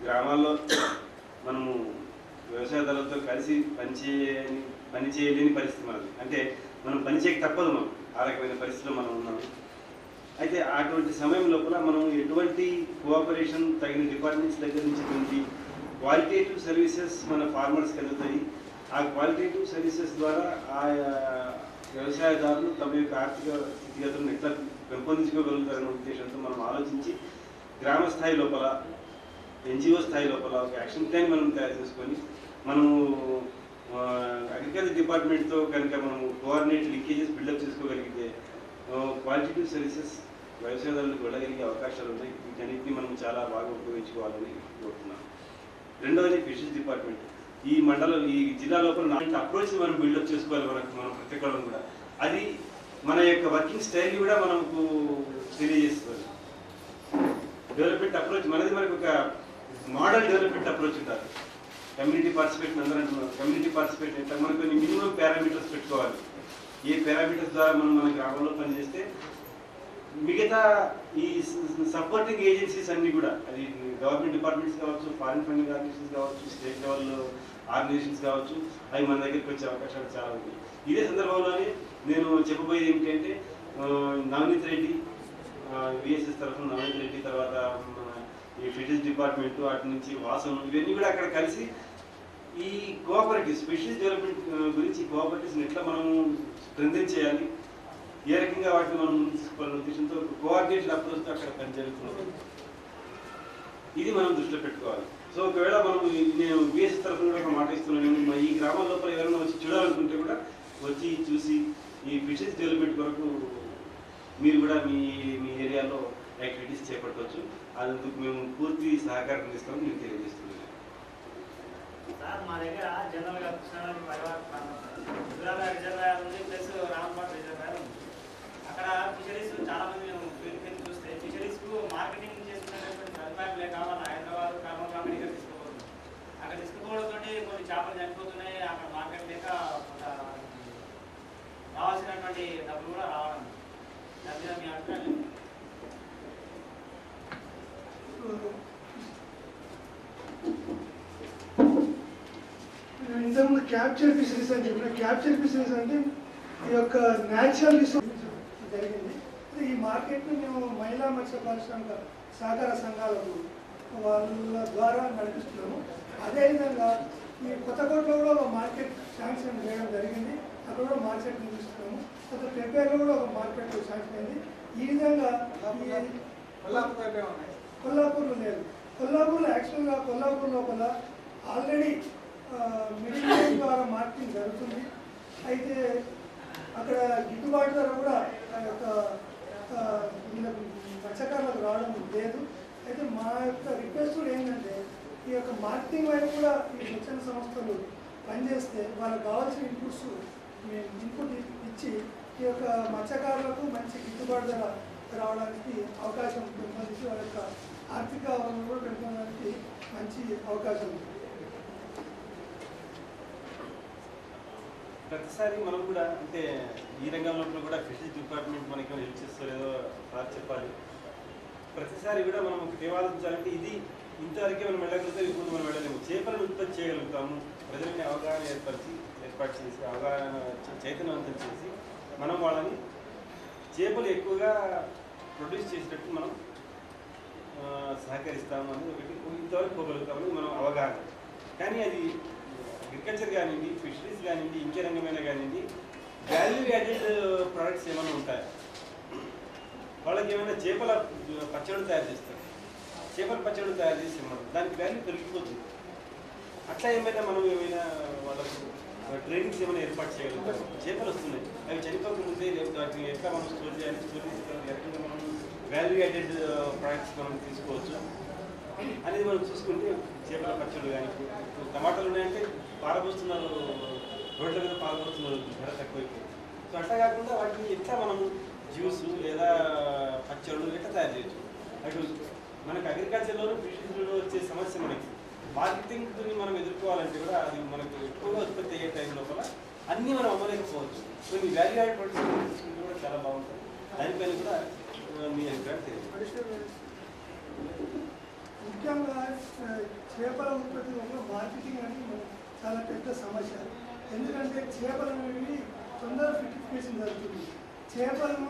గ్రామాల్లో మనము వ్యవసాయదారులతో కలిసి పని చేయలేని పరిస్థితి మనది. అంటే మనం పని చేయక తప్పదు. మనం ఆ రకమైన పరిస్థితిలో మనం ఉన్నాము. అయితే అటువంటి సమయం లోపల మనం ఎటువంటి కోఆపరేషన్ తగిన డిపార్ట్మెంట్స్ దగ్గర నుంచి క్వాలిటేటివ్ సర్వీసెస్ మన ఫార్మర్స్కి అందుతాయి. ఆ క్వాలిటేటివ్ సర్వీసెస్ ద్వారా ఆ వ్యవసాయదారులు తమ యొక్క ఆర్థిక స్థితిగతులను ఎట్లా పెంపొందించుకోగలుగుతారనే ఉద్దేశంతో మనం ఆలోచించి గ్రామ స్థాయి లోపల ఎన్జిఓ స్థాయి లోపల ఒక యాక్షన్ ప్లాన్ మనం తయారు చేసుకొని మనము అగ్రికల్చర్ డిపార్ట్మెంట్తో కనుక మనము కోఆర్డినేట్ లింకేజెస్ బిల్డప్ చేసుకోగలిగితే క్వాలిటేటివ్ సర్వీసెస్ వ్యవసాయదారులకు వెళ్ళగలిగే అవకాశాలు ఉన్నాయి. వీటన్నిటిని మనం చాలా బాగా ఉపయోగించుకోవాలని కోరుతున్నాం. రెండవది ఫిషరీస్ డిపార్ట్మెంట్ ఈ జిల్లా లోపల అప్రోచ్ మనం బిల్డప్ చేసుకోవాలి. మనం ప్రతి ఒక్కరు కూడా అది మన యొక్క వర్కింగ్ స్టైల్ కూడా మనకు తెలియజేస్తుంది. డెవలప్మెంట్ అప్రోచ్ మనకు ఒక మోడల్ డెవలప్మెంట్ అప్రోచ్ ఉండాలి. కమ్యూనిటీ పార్టిసిపేషన్ అందరూ అంటున్నారు. కమ్యూనిటీ పార్టిసిపేట్ అంటే మనకు కొన్ని మినిమం పారామీటర్స్ పెట్టుకోవాలి. ఏ పారామీటర్స్ ద్వారా మనం మన గ్రామంలో పనిచేస్తే మిగతా ఈ సపోర్టింగ్ ఏజెన్సీస్ అన్నీ కూడా, అది గవర్నమెంట్ డిపార్ట్మెంట్స్ కావచ్చు, ఫారిన్ ఫండింగ్ ఆర్గనైజేషన్స్ కావచ్చు, స్టేట్ లెవెల్ ఆర్గనైజేషన్స్ కావచ్చు, అవి మన దగ్గరికి వచ్చే అవకాశాలు చాలా ఉన్నాయి. ఇదే సందర్భంలోనే నేను చెప్పబోయేది ఏంటంటే నవనీత్ రెడ్డి విఎస్ఎస్ తరఫున నవనీత్ రెడ్డి, తర్వాత ఈ ఫిషరీస్ డిపార్ట్మెంట్ అటు నుంచి వాసన, ఇవన్నీ కూడా అక్కడ కలిసి ఈ కోఆపరేటివ్స్, ఫిషరీస్ డెవలప్మెంట్ గురించి కోఆపరేటివ్స్ని ఎట్లా మనము స్ట్రెంథెన్ చేయాలి, ఏ రకంగా వాటిని మనం తీసుకోవాలనే ఉద్దేశంతో కోఆర్డినేటెడ్ అప్రోచ్తో అక్కడ పని జరుగుతున్నది. ఇది మనం దృష్టిలో పెట్టుకోవాలి. సో ఒకవేళ మనం నేను విఎస్ తరఫున కూడా ఒక మాట ఇస్తున్నాను, ఈ గ్రామాల లోపల ఎవరైనా వచ్చి చూడాలనుకుంటే కూడా వచ్చి చూసి ఈ ఫిషరీస్ డెవలప్మెంట్ కొరకు మీరు కూడా మీ ఏరియాలో యాక్టివిటీస్ చేపట్టవచ్చు. అందుకు మేము పూర్తి సహకారం ఇస్తామని నేను తెలియజేస్తున్నాను. సార్ మా దగ్గర జనరల్గా కృష్ణానది రిజర్వాయర్ ఉంది, ప్లస్ రాంపాట్ రిజర్వాయర్ ఉంది. అక్కడ ఫిషరీస్ చాలా మంది మేము వెళ్ళి చూస్తే ఫిషరీస్కు మార్కెటింగ్ చేసుకునేటువంటి సదుపాయం లేక వాళ్ళ హైదరాబాద్ ఖమ్మం అమెరికా తీసుకుపోతుంది. అక్కడ తీసుకుపోవడంతో కొన్ని చేపలు చనిపోతున్నాయి, అక్కడ మార్కెట్ లేక రావాల్సినటువంటి డబ్బులు కూడా రావడం. దాని మీద మీ అభిప్రాయం? ఇంతకుముందు క్యాప్చర్ ఫిషరీస్ అని చెప్పిన, క్యాప్చర్ ఫిషరీస్ అంటే ఈ యొక్క న్యాచురల్ రిసోర్స్ జరిగింది. ఈ మార్కెట్ని మేము మహిళా మత్స్య పారిశ్రామిక సహకార సంఘాలకు వాళ్ళ ద్వారా నడిపిస్తున్నాము. అదేవిధంగా ఈ కొత్తకోటలో కూడా ఒక మార్కెట్ శాంక్షన్ చేయడం జరిగింది, అక్కడ కూడా మార్కెట్ నిర్మిస్తున్నాము. కొత్త పెప్పేర్లో కూడా ఒక మార్కెట్ శాంక్షన్ అయింది. ఈ విధంగా కొల్లాపూర్లో లేదు, కొల్లాపూర్లో యాక్చువల్గా కొల్లాపూర్ లోపల ఆల్రెడీ మిడిల్ ఏజ్ ద్వారా మార్కెటింగ్ జరుగుతుంది. అయితే అక్కడ గిట్టుబాటు ధర కూడా ఆ యొక్క మత్స్యకారులకు రావడం లేదు. అయితే మా యొక్క రిక్వెస్ట్ కూడా ఏంటంటే ఈ యొక్క మార్కెటింగ్ వైపు కూడా ఈ శిక్షణ సంస్థలు పనిచేస్తే వాళ్ళకి కావాల్సిన ఇన్పుట్స్ మేము ఇన్పుట్ ఇచ్చి ఈ యొక్క మత్స్యకారులకు మంచి గిట్టుబాటు ధర రావడానికి అవకాశం పెంపొందించి వాళ్ళ యొక్క ఆర్థిక వనరులు కూడా పెంపొందడానికి మంచి అవకాశం ఉంది. ప్రతిసారి మనం కూడా అంటే ఈ రంగంలో కూడా ఫిషరీస్ డిపార్ట్మెంట్ మనకి హెల్ప్ చేస్తలేదో సార్ చెప్పాలి. ప్రతిసారి కూడా మనం ఒకటి ఆలోచించాలంటే ఇది ఇంతవరకే మనం వెళ్ళగలిగితే ఇప్పుడు మనం వెళ్ళలేము. చేపలను ఉత్పత్తి చేయగలుగుతాము, ప్రజలని అవగాహన ఏర్పాటు చేసి అవగాహన చైతన్యవంతం చేసి మనం వాళ్ళని చేపలు ఎక్కువగా ప్రొడ్యూస్ చేసేటట్టు మనం సహకరిస్తాము అని ఒకటి ఇంతవరకు పోగలుగుతామని మనం అవగాహన. కానీ అది అగ్రికల్చర్ కానివ్వండి, ఫిషరీస్ కానివ్వండి, ఇంకే రంగమైనా కానివ్వండి, వాల్యూ యాడెడ్ ప్రొడక్ట్స్ ఏమైనా ఉంటాయి. వాళ్ళకి ఏమైనా చేపల పచ్చడి తయారు చేస్తారు, చేపల పచ్చడి తయారు చేసి మనం దానికి వాల్యూ పెరిగిపోతుంది. అట్లా ఏమైనా మనం ఏమైనా వాళ్ళకు ట్రైనింగ్స్ ఏమైనా ఏర్పాటు చేయగలుగుతాం. చేపలు వస్తున్నాయి, అవి చనిపోకముందే వాటిని ఎట్లా మనం స్టోర్ చేయాలి, స్టోర్ చేసుకోవాలి, ఎట్లా మనం వాల్యూ యాడెడ్ ప్రొడక్ట్స్ మనం తీసుకోవచ్చు అనేది మనం చూసుకుంటే చేపల పచ్చళ్ళు కానీ టమాటాలు ఉన్నాయంటే పారబోస్తున్నారు, రోడ్ల మీద పారబోస్తున్నారు, ధర తక్కువైపోయింది. సో అట్లా కాకుండా వాటిని ఎట్లా మనము జ్యూస్ లేదా పచ్చళ్ళు ఎట్లా తయారు చేయొచ్చు. అటు మనకు అగ్రికల్చర్లోనూ ఫిషరీస్లో వచ్చే సమస్య మనకి మార్కెటింగ్ని మనం ఎదుర్కోవాలంటే కూడా అది మనకు ఎక్కువగా ఉత్పత్తి అయ్యే టైం లోపల అన్నీ మనం అమ్మలేకపోవచ్చు. కొన్ని వాల్యూ యాడ్ ప్రొడక్ట్స్ తీసుకుంటే కూడా చాలా బాగుంటుంది. దానిపైన కూడా మీ అభిప్రాయం తెలియదు. ముఖ్యంగా చేపల ఉత్పత్తిలో మార్కెటింగ్ అనేది చాలా పెద్ద సమస్య. ఎందుకంటే చేపలు అనేవి తొందర ఫిక్టిఫికేషన్ జరుగుతుంది. చేపలను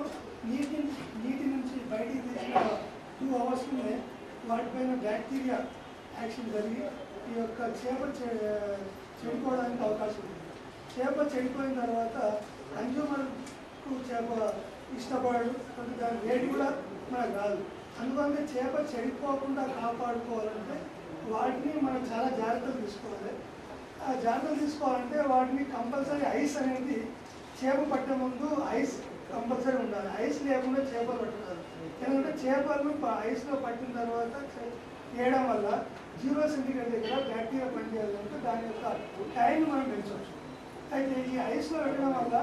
నీటి నుంచి బయటికి తీసిన 2 అవర్స్లోనే వాటిపైన బ్యాక్టీరియా యాక్షన్ జరిగి ఈ యొక్క చేప చెడిపోవడానికి అవకాశం ఉంది. చేప చెడిపోయిన తర్వాత కన్జ్యూమర్కు చేప ఇష్టపడడు, దాని రేటు కూడా మనకు రాదు. అందువల్ల చేప చెడిపోకుండా కాపాడుకోవాలంటే వాటిని మనం చాలా జాగ్రత్తలు తీసుకోవాలి. ఆ జాగ్రత్తలు తీసుకోవాలంటే వాటిని కంపల్సరీ ఐస్ అనేది చేప పట్టే ముందు ఐస్ కంపల్సరీ ఉండాలి. ఐస్ లేకుండా చేపలు పట్టరాదు. ఎందుకంటే చేపలను ఐస్లో పట్టిన తర్వాత వేయడం వల్ల 0 సెంటీగ్రేడ్ దగ్గర బ్యాక్టీరియా పనిచేయాలంటే దాని యొక్క టైం మనం పెంచవచ్చు. అయితే ఈ ఐస్లో పెట్టడం వల్ల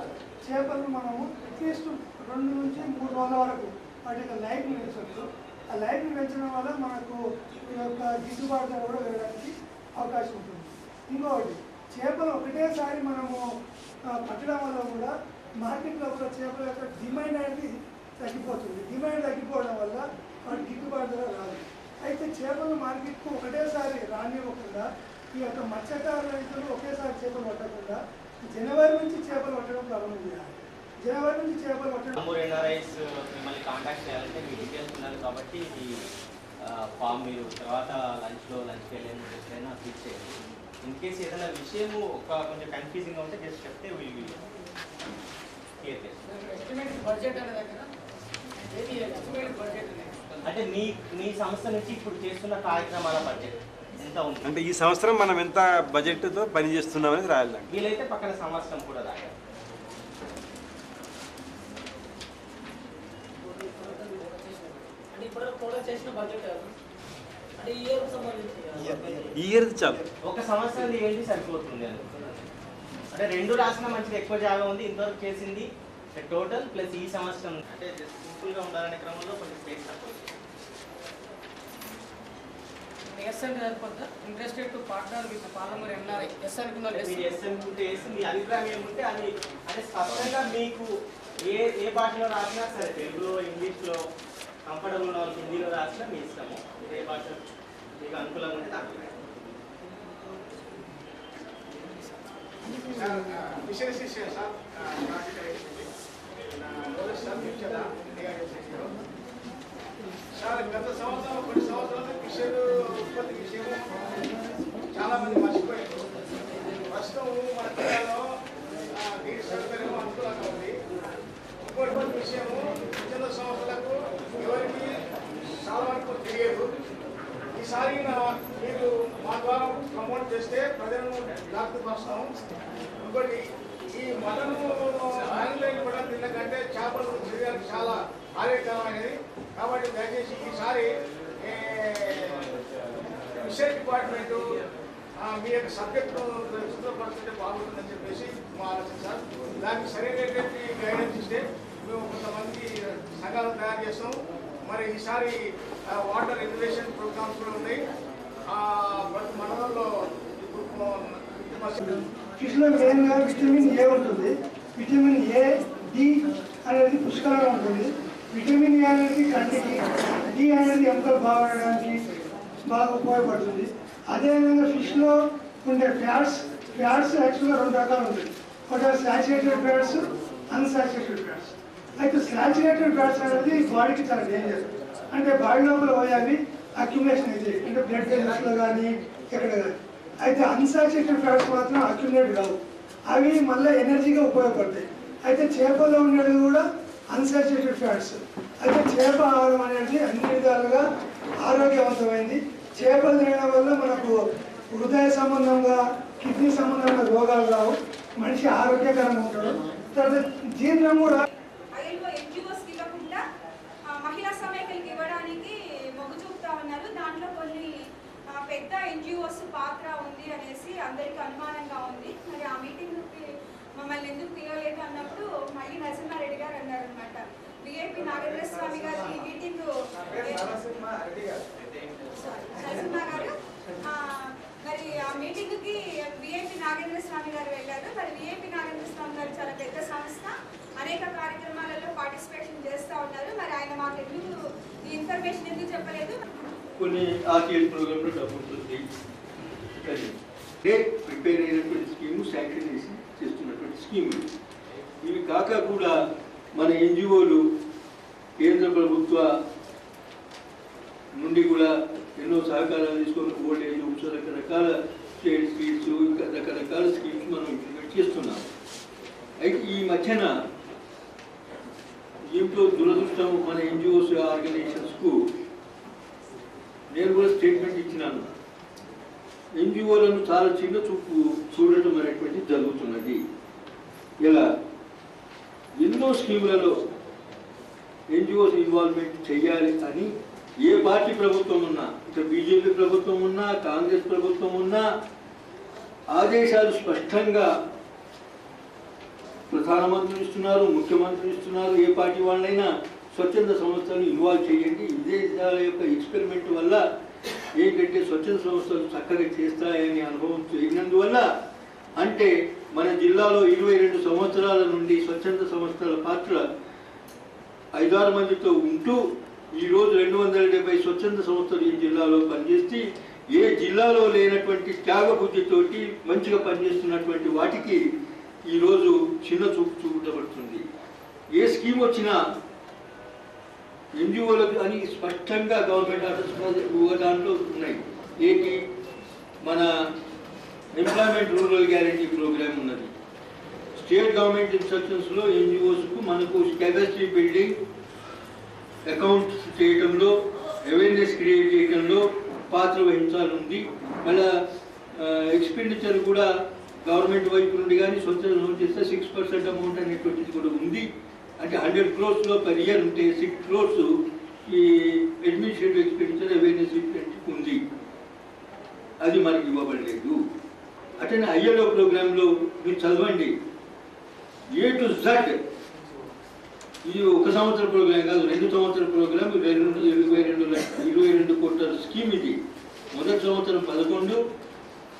చేపలను మనము అట్లీస్ట్ 2 నుంచి 3 రోజుల వరకు వాటి యొక్క లైఫ్ని పెంచవచ్చు. ఆ లైఫ్ని పెంచడం వల్ల మనకు ఈ యొక్క గిట్టుబాటు ధర కూడా వేయడానికి అవకాశం ఉంటుంది. ఇంకొకటి, చేపలు ఒకటేసారి మనము పట్టడం వల్ల కూడా మార్కెట్లో కూడా చేపల యొక్క డిమాండ్ అనేది తగ్గిపోతుంది. డిమాండ్ తగ్గిపోవడం వల్ల వాటికి గిట్టుబాటు ధర రాదు. అయితే చేపల మార్కెట్కు ఒకటేసారి రానివ్వకుండా ఈ యొక్క మత్స్యకారుల రైతులు ఒకేసారి చేపలు పట్టకుండా జనవరి నుంచి చేపలు పట్టడం ప్రారంభం చేయాలి. జనవరి నుంచి చేపలు పట్టడం ఎన్ఆర్ఐస్ మిమ్మల్ని కాంటాక్ట్ చేయాలంటే మీ డీటెయిల్స్ ఉన్నారు కాబట్టి ఈ ఫామ్ మీరు తర్వాత లంచ్కి వెళ్ళేది ఎప్పుడైనా ఫిక్స్ చేయండి. ఇన్ కేసు ఏదైనా విషయము కొంచెం కన్ఫ్యూజింగ్ ఉంటే జస్ట్ చెప్తే క్లియర్ అంటే మీ సంస్థ నుంచి ఇప్పుడు చేస్తున్న కార్యక్రమాల బడ్జెట్ ఎంత ఉంది అంటే ఈ సంవత్సరం మనం ఎంత బడ్జెట్తో పని చేస్తున్నాం అనేది రాయాలి. వీలైతే పక్కన సంవత్సరం కూడా రాయాలి. ఈ ఇయర్ చాలు. ఒక సంవత్సరం ఏంటి సరిపోతుంది అంటే 2 రాసిన మంచిది ఎక్కువ జాగా ఉంది ఇంతవరకు చేసింది టోటల్ ప్లస్ ఈ సంవత్సరం అంటే సింపుల్గా ఉండాలనే క్రమంలో కొంచెం స్పేస్ తక్కువ. Interested to partner with Palamuru NRI SN మీ అభిప్రాయం ఏముంటే అది అంటే స్పష్టంగా మీకు ఏ భాషలో రాసినా సరే తెలుగులో ఇంగ్లీష్లో కంఫర్టబుల్ ఉన్న వాళ్ళకి హిందీలో రాసినా మీ ఇష్టము. ఏ భాష మీకు అనుకూలంగా ఉంటే దాంట్లో సార్ గత సంవత్సరం కొన్ని సంవత్సరాలు ఫిషర్ ఉత్పత్తి విషయం చాలా మంది మర్చిపోయారు. ప్రస్తుతం మన జిల్లాలో నీటి సౌకర్యం అనుకూలంగా ఉంది. ఇంకోటి విషయము చిన్న సంస్థలకు ఎవరికి చాలా వరకు తెలియదు. ఈసారి మీరు మా ద్వారా ప్రమోట్ చేస్తే ప్రజలను జాగ్రత్తపరుస్తాము. ఇంకోటి ఈ మటను ఆన్లైన్ కూడా తినకంటే చేపలు శరీరానికి చాలా ఆరోగ్యకరమైనది. కాబట్టి దయచేసి ఈసారి ఫిషర్ డిపార్ట్మెంటు మీ యొక్క సబ్జెక్టును శుభ్రపరుస్తుంటే బాగుంటుందని చెప్పేసి మా ఆలోచన సార్. దానికి సరైనటువంటి గైడెన్స్ ఇస్తే మేము కొంతమంది సంఘాలను తయారు చేస్తాం. మరి ఈసారి వాటర్ రెగ్యులేషన్ ప్రోగ్రామ్స్ కూడా ఉన్నాయి. ప్రతి మండలంలో ఫిష్లో మెయిన్గా విటమిన్ ఏ ఉంటుంది. విటమిన్ ఏ, డి అనేది పుష్కలంగా ఉంటుంది. విటమిన్ ఏ అనేది కంటికి, డి అనేది ఎముకలు బాగడానికి బాగా ఉపయోగపడుతుంది. అదేవిధంగా ఫిష్లో ఉండే ఫ్యాట్స్ యాక్చువల్గా 2 రకాలు ఉంటాయి. ఒకటి సాచురేటెడ్ ఫ్యాట్స్, అన్సాచురేటెడ్ ఫ్యాట్స్. అయితే సాచురేటెడ్ ఫ్యాట్స్ అనేది బాడీకి చాలా డేంజర్. అంటే బాడీ లోపల పోయాలి అక్యుములేషన్ అయితే అంటే బ్లడ్ వెజల్స్లో కానీ ఎక్కడ కానీ. అయితే అన్సాచురేటెడ్ ఫ్యాట్స్ మాత్రం అక్యుములేట్ కావు, అవి మళ్ళీ ఎనర్జీగా ఉపయోగపడతాయి. అయితే చేపల్లో ఉండేది కూడా అన్సాచురేటెడ్ ఫ్యాట్స్. అయితే చేప ఆహారం అనేది అన్ని విధాలుగా ఆరోగ్యవంతమైంది. చేపలు తినడం వల్ల మనకు హృదయ సంబంధంగా కిడ్నీ సంబంధంగా రోగాలు రావు, మనిషి ఆరోగ్యకరంగా ఉంటాడు. తర్వాత జీర్ణం కూడా ఎన్జిఓస్కి ఇవ్వకుండా మహిళా సమైక్యలకు ఇవ్వడానికి మొగ్గు చూపుతా ఉన్నారు. దాంట్లో కొన్ని పెద్ద ఎన్జిఓస్ పాత్ర ఉంది అనేసి అందరికీ అనుమానంగా ఉంది. మరి ఆ మీటింగ్కి మమ్మల్ని ఎందుకు పిలవలేదు అన్నప్పుడు మళ్ళీ నరసింహారెడ్డి గారు అన్నారు అనమాట. విఐపి నాగేంద్ర స్వామి గారు ఈ మీటింగ్ నరసింహ గారు మరి ఆ మీటింగ్కి విఐపి నాగేంద్ర స్వామి గారు వెళ్ళారు. మరి విఐపి నాగేంద్ర స్వామి గారు చాలా పెద్ద సంస్థ, అనేక కార్యక్రమాలలో పార్టిసిపేషన్ చేస్తూ ఉన్నారు. మరి ఆయన మాకు ఎందుకు ఈ ఇన్ఫర్మేషన్ ఎందుకు చెప్పలేదు? కొన్ని ఆర్టీఎల్ ప్రోగ్రాంలో డబ్బు ఉంటుంది. ప్రిపేర్ అయినటువంటి స్కీము శాంక్షన్ చేసి చేస్తున్నటువంటి స్కీములు ఇవి కాక కూడా మన ఎన్జిఓలు కేంద్ర ప్రభుత్వ నుండి కూడా ఎన్నో సహకారాలు తీసుకొని ఓల్డ్ ఏజ్ హోమ్స్, రకరకాల స్టేట్ స్కీమ్స్, ఇంకా రకరకాల స్కీమ్స్ మనం ఇంప్లిమెంట్ చేస్తున్నాం. అయితే ఈ మధ్యన దీంట్లో దురదృష్టం మన ఎన్జిఓస్ ఆర్గనైజేషన్స్కు నేను కూడా స్టేట్మెంట్ ఇచ్చినాను. ఎన్జిఓలను చాలా చిన్న చూపు చూడటం అనేటువంటి జరుగుతున్నది. ఇలా ఎన్నో స్కీములలో ఎన్జిఓస్ ఇన్వాల్వ్మెంట్ చేయాలి అని ఏ పార్టీ ప్రభుత్వం ఉన్నా, ఇక బీజేపీ ప్రభుత్వం ఉన్నా, కాంగ్రెస్ ప్రభుత్వం ఉన్నా ఆదేశాలు స్పష్టంగా ప్రధానమంత్రులు ఇస్తున్నారు, ముఖ్యమంత్రులు ఇస్తున్నారు. ఏ పార్టీ వాళ్ళైనా స్వచ్ఛంద సంస్థలను ఇన్వాల్వ్ చేయండి. విదేశాల యొక్క ఎక్స్పెరిమెంట్ వల్ల ఏంటంటే స్వచ్ఛంద సంస్థలు చక్కగా చేస్తాయని అనుభవం చేసినందువల్ల అంటే మన జిల్లాలో 22 సంవత్సరాల నుండి స్వచ్ఛంద సంస్థల పాత్ర 5-6 మందితో ఉంటూ ఈరోజు 270 స్వచ్ఛంద సంస్థలు ఈ జిల్లాలో పనిచేసి ఏ జిల్లాలో లేనటువంటి త్యాగబుద్ధితోటి మంచిగా పనిచేస్తున్నటువంటి వాటికి ఈరోజు చిన్న చూపు చూపబడుతుంది. ఏ స్కీమ్ వచ్చినా ఎన్జిఓలకు అని స్పష్టంగా గవర్నమెంట్ ఆర్డర్స్ దాంట్లో ఉన్నాయి. ఏంటి, మన ఎంప్లాయ్మెంట్ రూరల్ గ్యారంటీ ప్రోగ్రామ్ ఉన్నది. స్టేట్ గవర్నమెంట్ ఇన్స్ట్రక్షన్స్లో ఎన్జిఓస్కు మనకు కెపాసిటీ బిల్డింగ్, అకౌంట్స్ చేయడంలో, అవేర్నెస్ క్రియేట్ చేయడంలో పాత్ర వహించాలి. మళ్ళీ ఎక్స్పెండిచర్ కూడా గవర్నమెంట్ వైపు నుండి కానీ సొంత లోన్ చేస్తే 6% అమౌంట్ అనేటువంటిది కూడా ఉంది. అంటే 100 crores per year ఉంటే 6 crores ఈ అడ్మినిస్ట్రేటివ్ ఎక్స్పెండిచర్ అవేర్నెస్ ఉంది. అది మనకి ఇవ్వబడలేదు. అట్లనే ఐఎల్ఓ ప్రోగ్రాంలో మీరు చదవండి, A to Z. ఇది 1 సంవత్సర ప్రోగ్రాం కాదు, 2 సంవత్సరాల ప్రోగ్రాం. 22 కోట్ల స్కీమ్ ఇది. మొదటి సంవత్సరం 11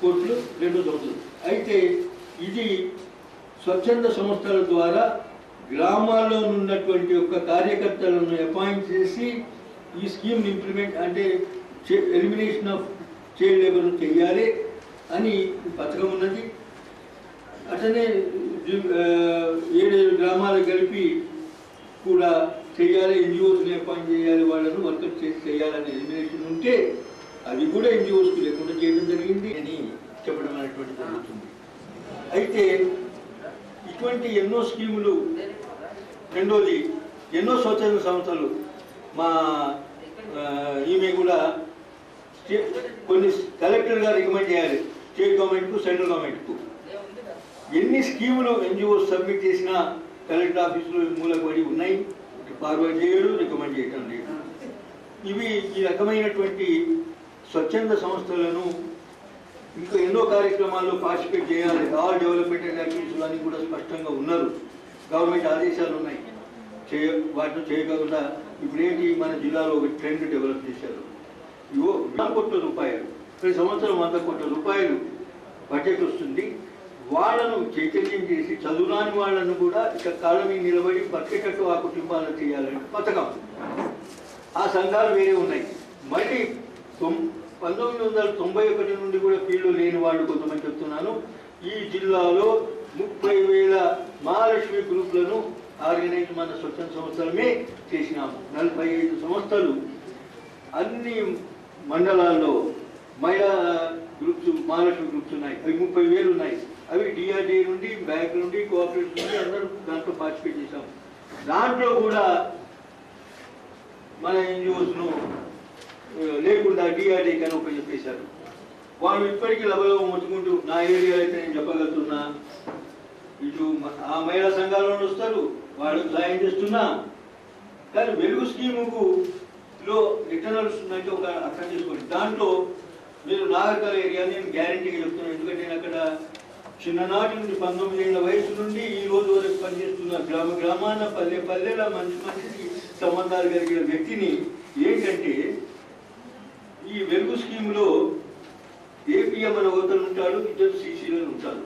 కోట్లు, 2వ సంవత్సరం. అయితే ఇది స్వచ్ఛంద సంస్థల ద్వారా గ్రామాల్లో ఉన్నటువంటి యొక్క కార్యకర్తలను అపాయింట్ చేసి ఈ స్కీమ్ ఇంప్లిమెంట్ అంటే ఎలిమినేషన్ ఆఫ్ చైల్డ్ లేబర్ చేయాలి అని పథకం ఉన్నది. అట్లనే 7 గ్రామాలు కలిపి కూడా చేయాలి, ఎన్జిఓస్ని అపాయింట్ చేయాలి, వాళ్ళను వర్కర్ చేసి చేయాలని ఎలిమినేషన్ ఉంటే అది కూడా ఎన్జిఓస్కి లేకుండా చేయడం జరిగింది అని చెప్పడం అనేటువంటి జరుగుతుంది. అయితే ఇటువంటి ఎన్నో స్కీములు, రెండోది ఎన్నో స్వచ్ఛంద సంస్థలు, మా ఈమె కూడా కొన్ని కలెక్టర్గా రికమెండ్ చేయాలి స్టేట్ గవర్నమెంట్కు, సెంట్రల్ గవర్నమెంట్కు. ఎన్ని స్కీములు ఎన్జిఓస్ సబ్మిట్ చేసినా కలెక్టర్ ఆఫీసులో మూలపడి ఉన్నాయి, ఫార్వర్డ్ చేయడం, రికమెండ్ చేయడం లేదు. ఇవి ఈ రకమైనటువంటి స్వచ్ఛంద సంస్థలను ఇంకా ఎన్నో కార్యక్రమాల్లో పార్టిసిపేట్ చేయాలి. ఆల్ డెవలప్మెంట్ యాక్టివిటీస్ అని కూడా స్పష్టంగా ఉన్నారు, గవర్నమెంట్ ఆదేశాలు ఉన్నాయి. వాటిని చేయకుండా ఇప్పుడేంటి, మన జిల్లాలో ఒక ట్రెండ్ డెవలప్ చేశారు. ఇవో 100 కోట్ల రూపాయలు, ప్రతి సంవత్సరం 100 కోట్ల రూపాయలు బడ్జెట్ వస్తుంది. వాళ్ళను చైతన్యం చేసి చదువురాని వాళ్ళను కూడా ఇక కాళ్ళ మీద నిలబడి బతికేటట్టు ఆ కుటుంబాలను చేయాలని పథకం. ఆ సంఘాలు వేరే ఉన్నాయి. మళ్ళీ 1991 నుండి కూడా ఫీల్డ్లో లేని వాళ్ళు కొంతమంది చెప్తున్నాను. ఈ జిల్లాలో 30,000 మహాలక్ష్మి గ్రూపులను ఆర్గనైజ్ మన స్వచ్ఛంద సంస్థలమే చేసినాము. 45 సంస్థలు అన్ని మండలాల్లో మహిళా గ్రూప్స్, మహాలక్ష్మి గ్రూప్స్ ఉన్నాయి. అవి 30,000 ఉన్నాయి. అవి డిఆర్డీ నుండి, బ్యాంక్ నుండి, కోఆపరేటివ్ నుండి అందరూ దాంట్లో పార్టిసిపేట్ చేశాము. దాంట్లో కూడా మన ఎన్జిఓస్ను లేకుండా డిఆర్డీ కని ఉపయోగించేశారు. వాళ్ళు ఇప్పటికీ లభలభం ముట్టుకుంటూ నా ఏరియా అయితే నేను చెప్పగలుగుతున్నా, ఇటు ఆ మహిళా సంఘాలలో వస్తారు, వాళ్ళకు సాయం చేస్తున్నా. కానీ వెలుగు స్కీముకు లో ఎట్లా నడుస్తుందంటే ఒక అర్థం చేసుకోండి. దాంట్లో మీరు నాగర్కల్ ఏరియా నేను గ్యారంటీగా చెప్తున్నాను, ఎందుకంటే నేను అక్కడ చిన్ననాటి నుండి 19 ఏళ్ల వయసు నుండి ఈ రోజు వరకు పనిచేస్తున్న గ్రామాన పల్లెల మనిషికి సంబంధాలు కలిగిన వ్యక్తిని. ఏంటంటే ఈ వెలుగు స్కీములో ఏపీఎం అనే ఒకరు ఉంటాడు, 2 సీసీలను ఉంటారు.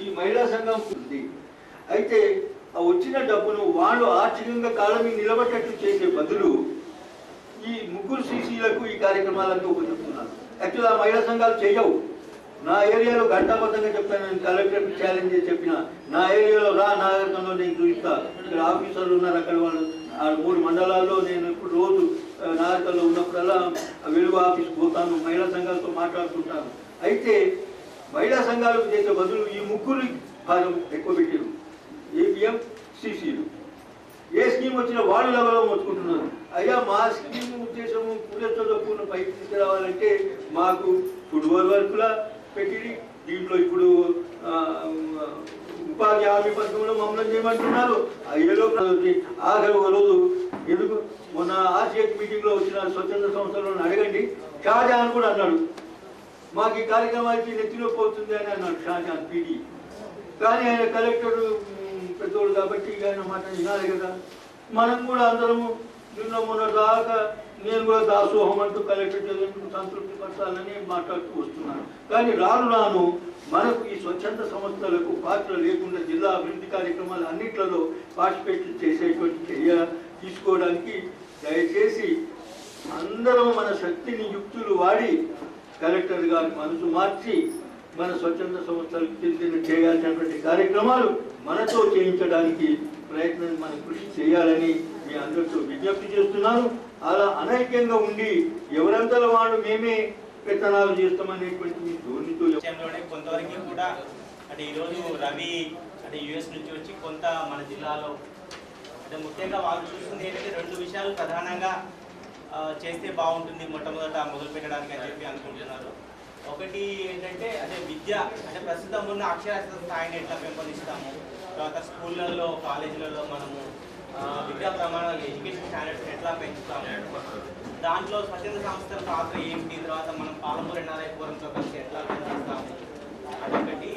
ఈ మహిళా సంఘం ఉంది. అయితే ఆ వచ్చిన డబ్బును వాళ్ళు ఆర్థికంగా కాళ్ళ మీద నిలబట్టేట్టు చేసే బదులు ఈ 3 సీసీలకు ఈ కార్యక్రమాలన్నీ ఉపయోగిస్తున్నారు. యాక్చువల్ ఆ మహిళా సంఘాలు చేయవు. నా ఏరియాలో గంటాబద్ధంగా చెప్తాను, నేను కలెక్టర్కి ఛాలెంజ్ చేసి చెప్పిన, నా ఏరియాలో రా, నాగరికంలో నేను చూపిస్తా. ఇక్కడ ఆఫీసర్లు ఉన్నారు, అక్కడ వాళ్ళు 3 మండలాల్లో నేను ఇప్పుడు రోజు నాగరికల్లో ఉన్నప్పుడల్లా వెలుగు ఆఫీస్కి పోతాను, మహిళా సంఘాలతో మాట్లాడుకుంటాను. అయితే మహిళా సంఘాలకు చేసే బదులు ఈ 3 భాగం ఎక్కువ పెట్టారు, ఏపీఎం, సీసీలు. ఏ స్కీమ్ వచ్చినా వాళ్ళు లెవెల్లో మొత్తుకుంటున్నారు. అయ్యా మా స్కీమ్ ఉద్దేశము పూర్ణ పైకి తీసుకురావాలంటే మాకు ఫుట్బాల్ వర్కులా పెట్టి దీంట్లో ఇప్పుడు ఉపాధి హామీ పథకంలో మమ్మల్ని చేయమంటున్నారు. ఏదో ఆఖరి ఒక రోజు ఎందుకు మొన్న ఆర్సీఎస్ మీటింగ్లో వచ్చిన స్వచ్ఛంద సంస్థలను అడగండి, షాజహాన్ కూడా అన్నాడు మాకు ఈ కార్యక్రమానికి నెత్తినొప్పి అవుతుంది అని అన్నాడు షాజహాన్ పీడీ. కానీ ఆయన కలెక్టర్ పెద్దోడు కాబట్టి ఆయన మాట వినాలి కదా. మనం కూడా అందరము నిన్న మొన్న దాకా నేను కూడా దాసోహం అంటూ కలెక్టర్ చదువుకు సంతృప్తి పరచాలని మాట్లాడుతూ వస్తున్నాను. కానీ రాను మనకు ఈ స్వచ్ఛంద సంస్థలకు పాత్ర లేకుండా జిల్లా అభివృద్ధి కార్యక్రమాలు అన్నిట్లలో పార్టిసిపేట్ చేసేటువంటి చర్య తీసుకోవడానికి దయచేసి అందరం మన శక్తిని యుక్తులు వాడి కలెక్టర్ గారి మనసు మార్చి మన స్వచ్ఛంద సంస్థలకు చెందిన చేయాల్సినటువంటి కార్యక్రమాలు మనతో చేయించడానికి ప్రయత్నం మనం కృషి చేయాలని మీ అందరితో విజ్ఞప్తి చేస్తున్నాను. అలా అనైక్యంగా ఉండి ఎవరంతల వాళ్ళు మేమే పెత్తనాలు చేస్తామనేటువంటి ధోరణితో కొంతవరకు కూడా అంటే ఈరోజు రవి అంటే యుఎస్ నుంచి వచ్చి కొంత మన జిల్లాలో అంటే ముఖ్యంగా వాళ్ళు చూస్తుంది ఏంటంటే 2 విషయాలు ప్రధానంగా చేస్తే బాగుంటుంది మొట్టమొదట మొదలు పెట్టడానికి అని చెప్పి అనుకుంటున్నారు. ఒకటి ఏంటంటే అదే విద్య అంటే ప్రస్తుతం ఉన్న అక్షరాస్యత స్థాయిని ఎట్లా పెంపొందిస్తాము, తర్వాత స్కూళ్ళల్లో కాలేజీలలో మనము విద్యా ప్రమాణాలు ఎడ్యుకేషన్ స్టాండర్డ్స్ ఎట్లా పెంచుతాము, దాంట్లో స్వచ్ఛంద సంస్థల పాత్ర ఏంటి, తర్వాత మనం పాలమూరు ఎన్ఆర్ఐ ఫోరంతో కలిసి ఎట్లా పనిచేస్తాము అదొకటి.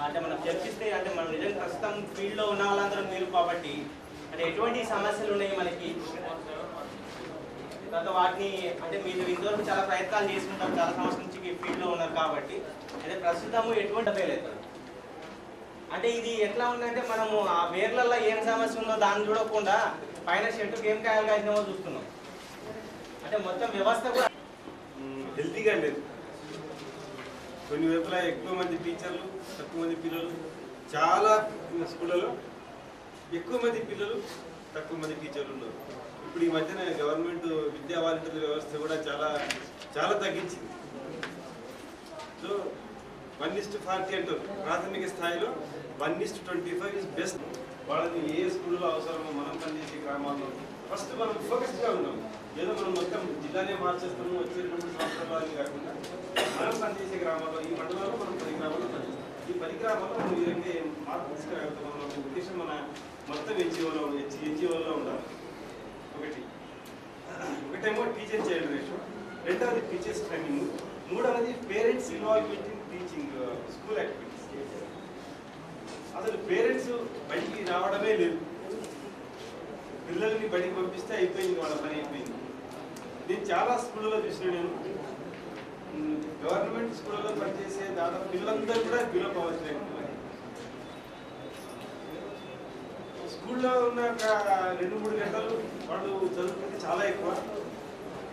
అంటే మనం చర్చిస్తే అంటే మనం నిజంగా ప్రస్తుతం ఫీల్డ్లో ఉన్న వాళ్ళందరూ మీరు కాబట్టి అంటే ఎటువంటి సమస్యలు ఉన్నాయి మనకి, తర్వాత వాటిని అంటే మీరు ఇంతవరకు చాలా ప్రయత్నాలు చేసుకుంటారు, చాలా సంవత్సరం నుంచి ఫీల్డ్లో ఉన్నారు కాబట్టి అంటే ప్రస్తుతము ఎటువంటి లేదు. అంటే ఇది ఎట్లా ఉందంటే మనము ఆ వేర్లలో ఏం సమస్య ఉందో దాన్ని చూడకుండా పైన షెడ్కి ఏం కాయలు కాసినామో చూస్తున్నాం. అంటే మొత్తం వ్యవస్థ కూడా హెల్తీగా లేదు. కొన్ని వైపులా ఎక్కువ మంది టీచర్లు, తక్కువ మంది పిల్లలు. చాలా స్కూళ్ళలో ఎక్కువ మంది పిల్లలు, తక్కువ మంది టీచర్లు ఉన్నారు. ఇప్పుడు ఈ మధ్యన గవర్నమెంట్ విద్యా వాలంటీర్ల వ్యవస్థ కూడా చాలా తగ్గించింది. సో 1:40 అంటారు. ప్రాథమిక స్థాయిలో 1:25 ఇస్ బెస్ట్. వాళ్ళని ఏ స్కూల్లో అవసరమో మనం పనిచేసే గ్రామాల్లో ఫస్ట్ మనం ఫోకస్డ్గా ఉన్నాం. ఏదో మనం మొత్తం జిల్లానే మార్చేస్తాము వచ్చేటువంటి సంవత్సరాలు అని కాకుండా మనం పనిచేసే గ్రామాల్లో ఈ మండలంలో మనం 10 గ్రామాల్లో పనిచేస్తాం. ఈ 10 గ్రామాల్లో మనం ఏదైతే మార్పు తీసుకురాగలుగుతాం మన ఉద్దేశం మన మొత్తం ఎన్జిఓలో ఉండాలి. ఒకటేమో టీచర్ చైల్డ్ రేషియో, రెండవది టీచర్స్ ట్రైనింగ్, మూడవది parents involvement in teaching school activities. అసలు పేరెంట్స్ బయటికి రావడమే లేదు. పిల్లల్ని బయటికి పంపిస్తే అయిపోయింది, వాళ్ళ పని అయిపోయింది. నేను చాలా స్కూళ్ళలో చూసిన, నేను గవర్నమెంట్ స్కూళ్ళలో పనిచేసే దాదాపు పిల్లలందరూ కూడా బిలో పవర్టీ లైన్. స్కూల్లో ఉన్న 2-3 గంటలు వాళ్ళు చదువుకుంటే చాలా ఎక్కువ.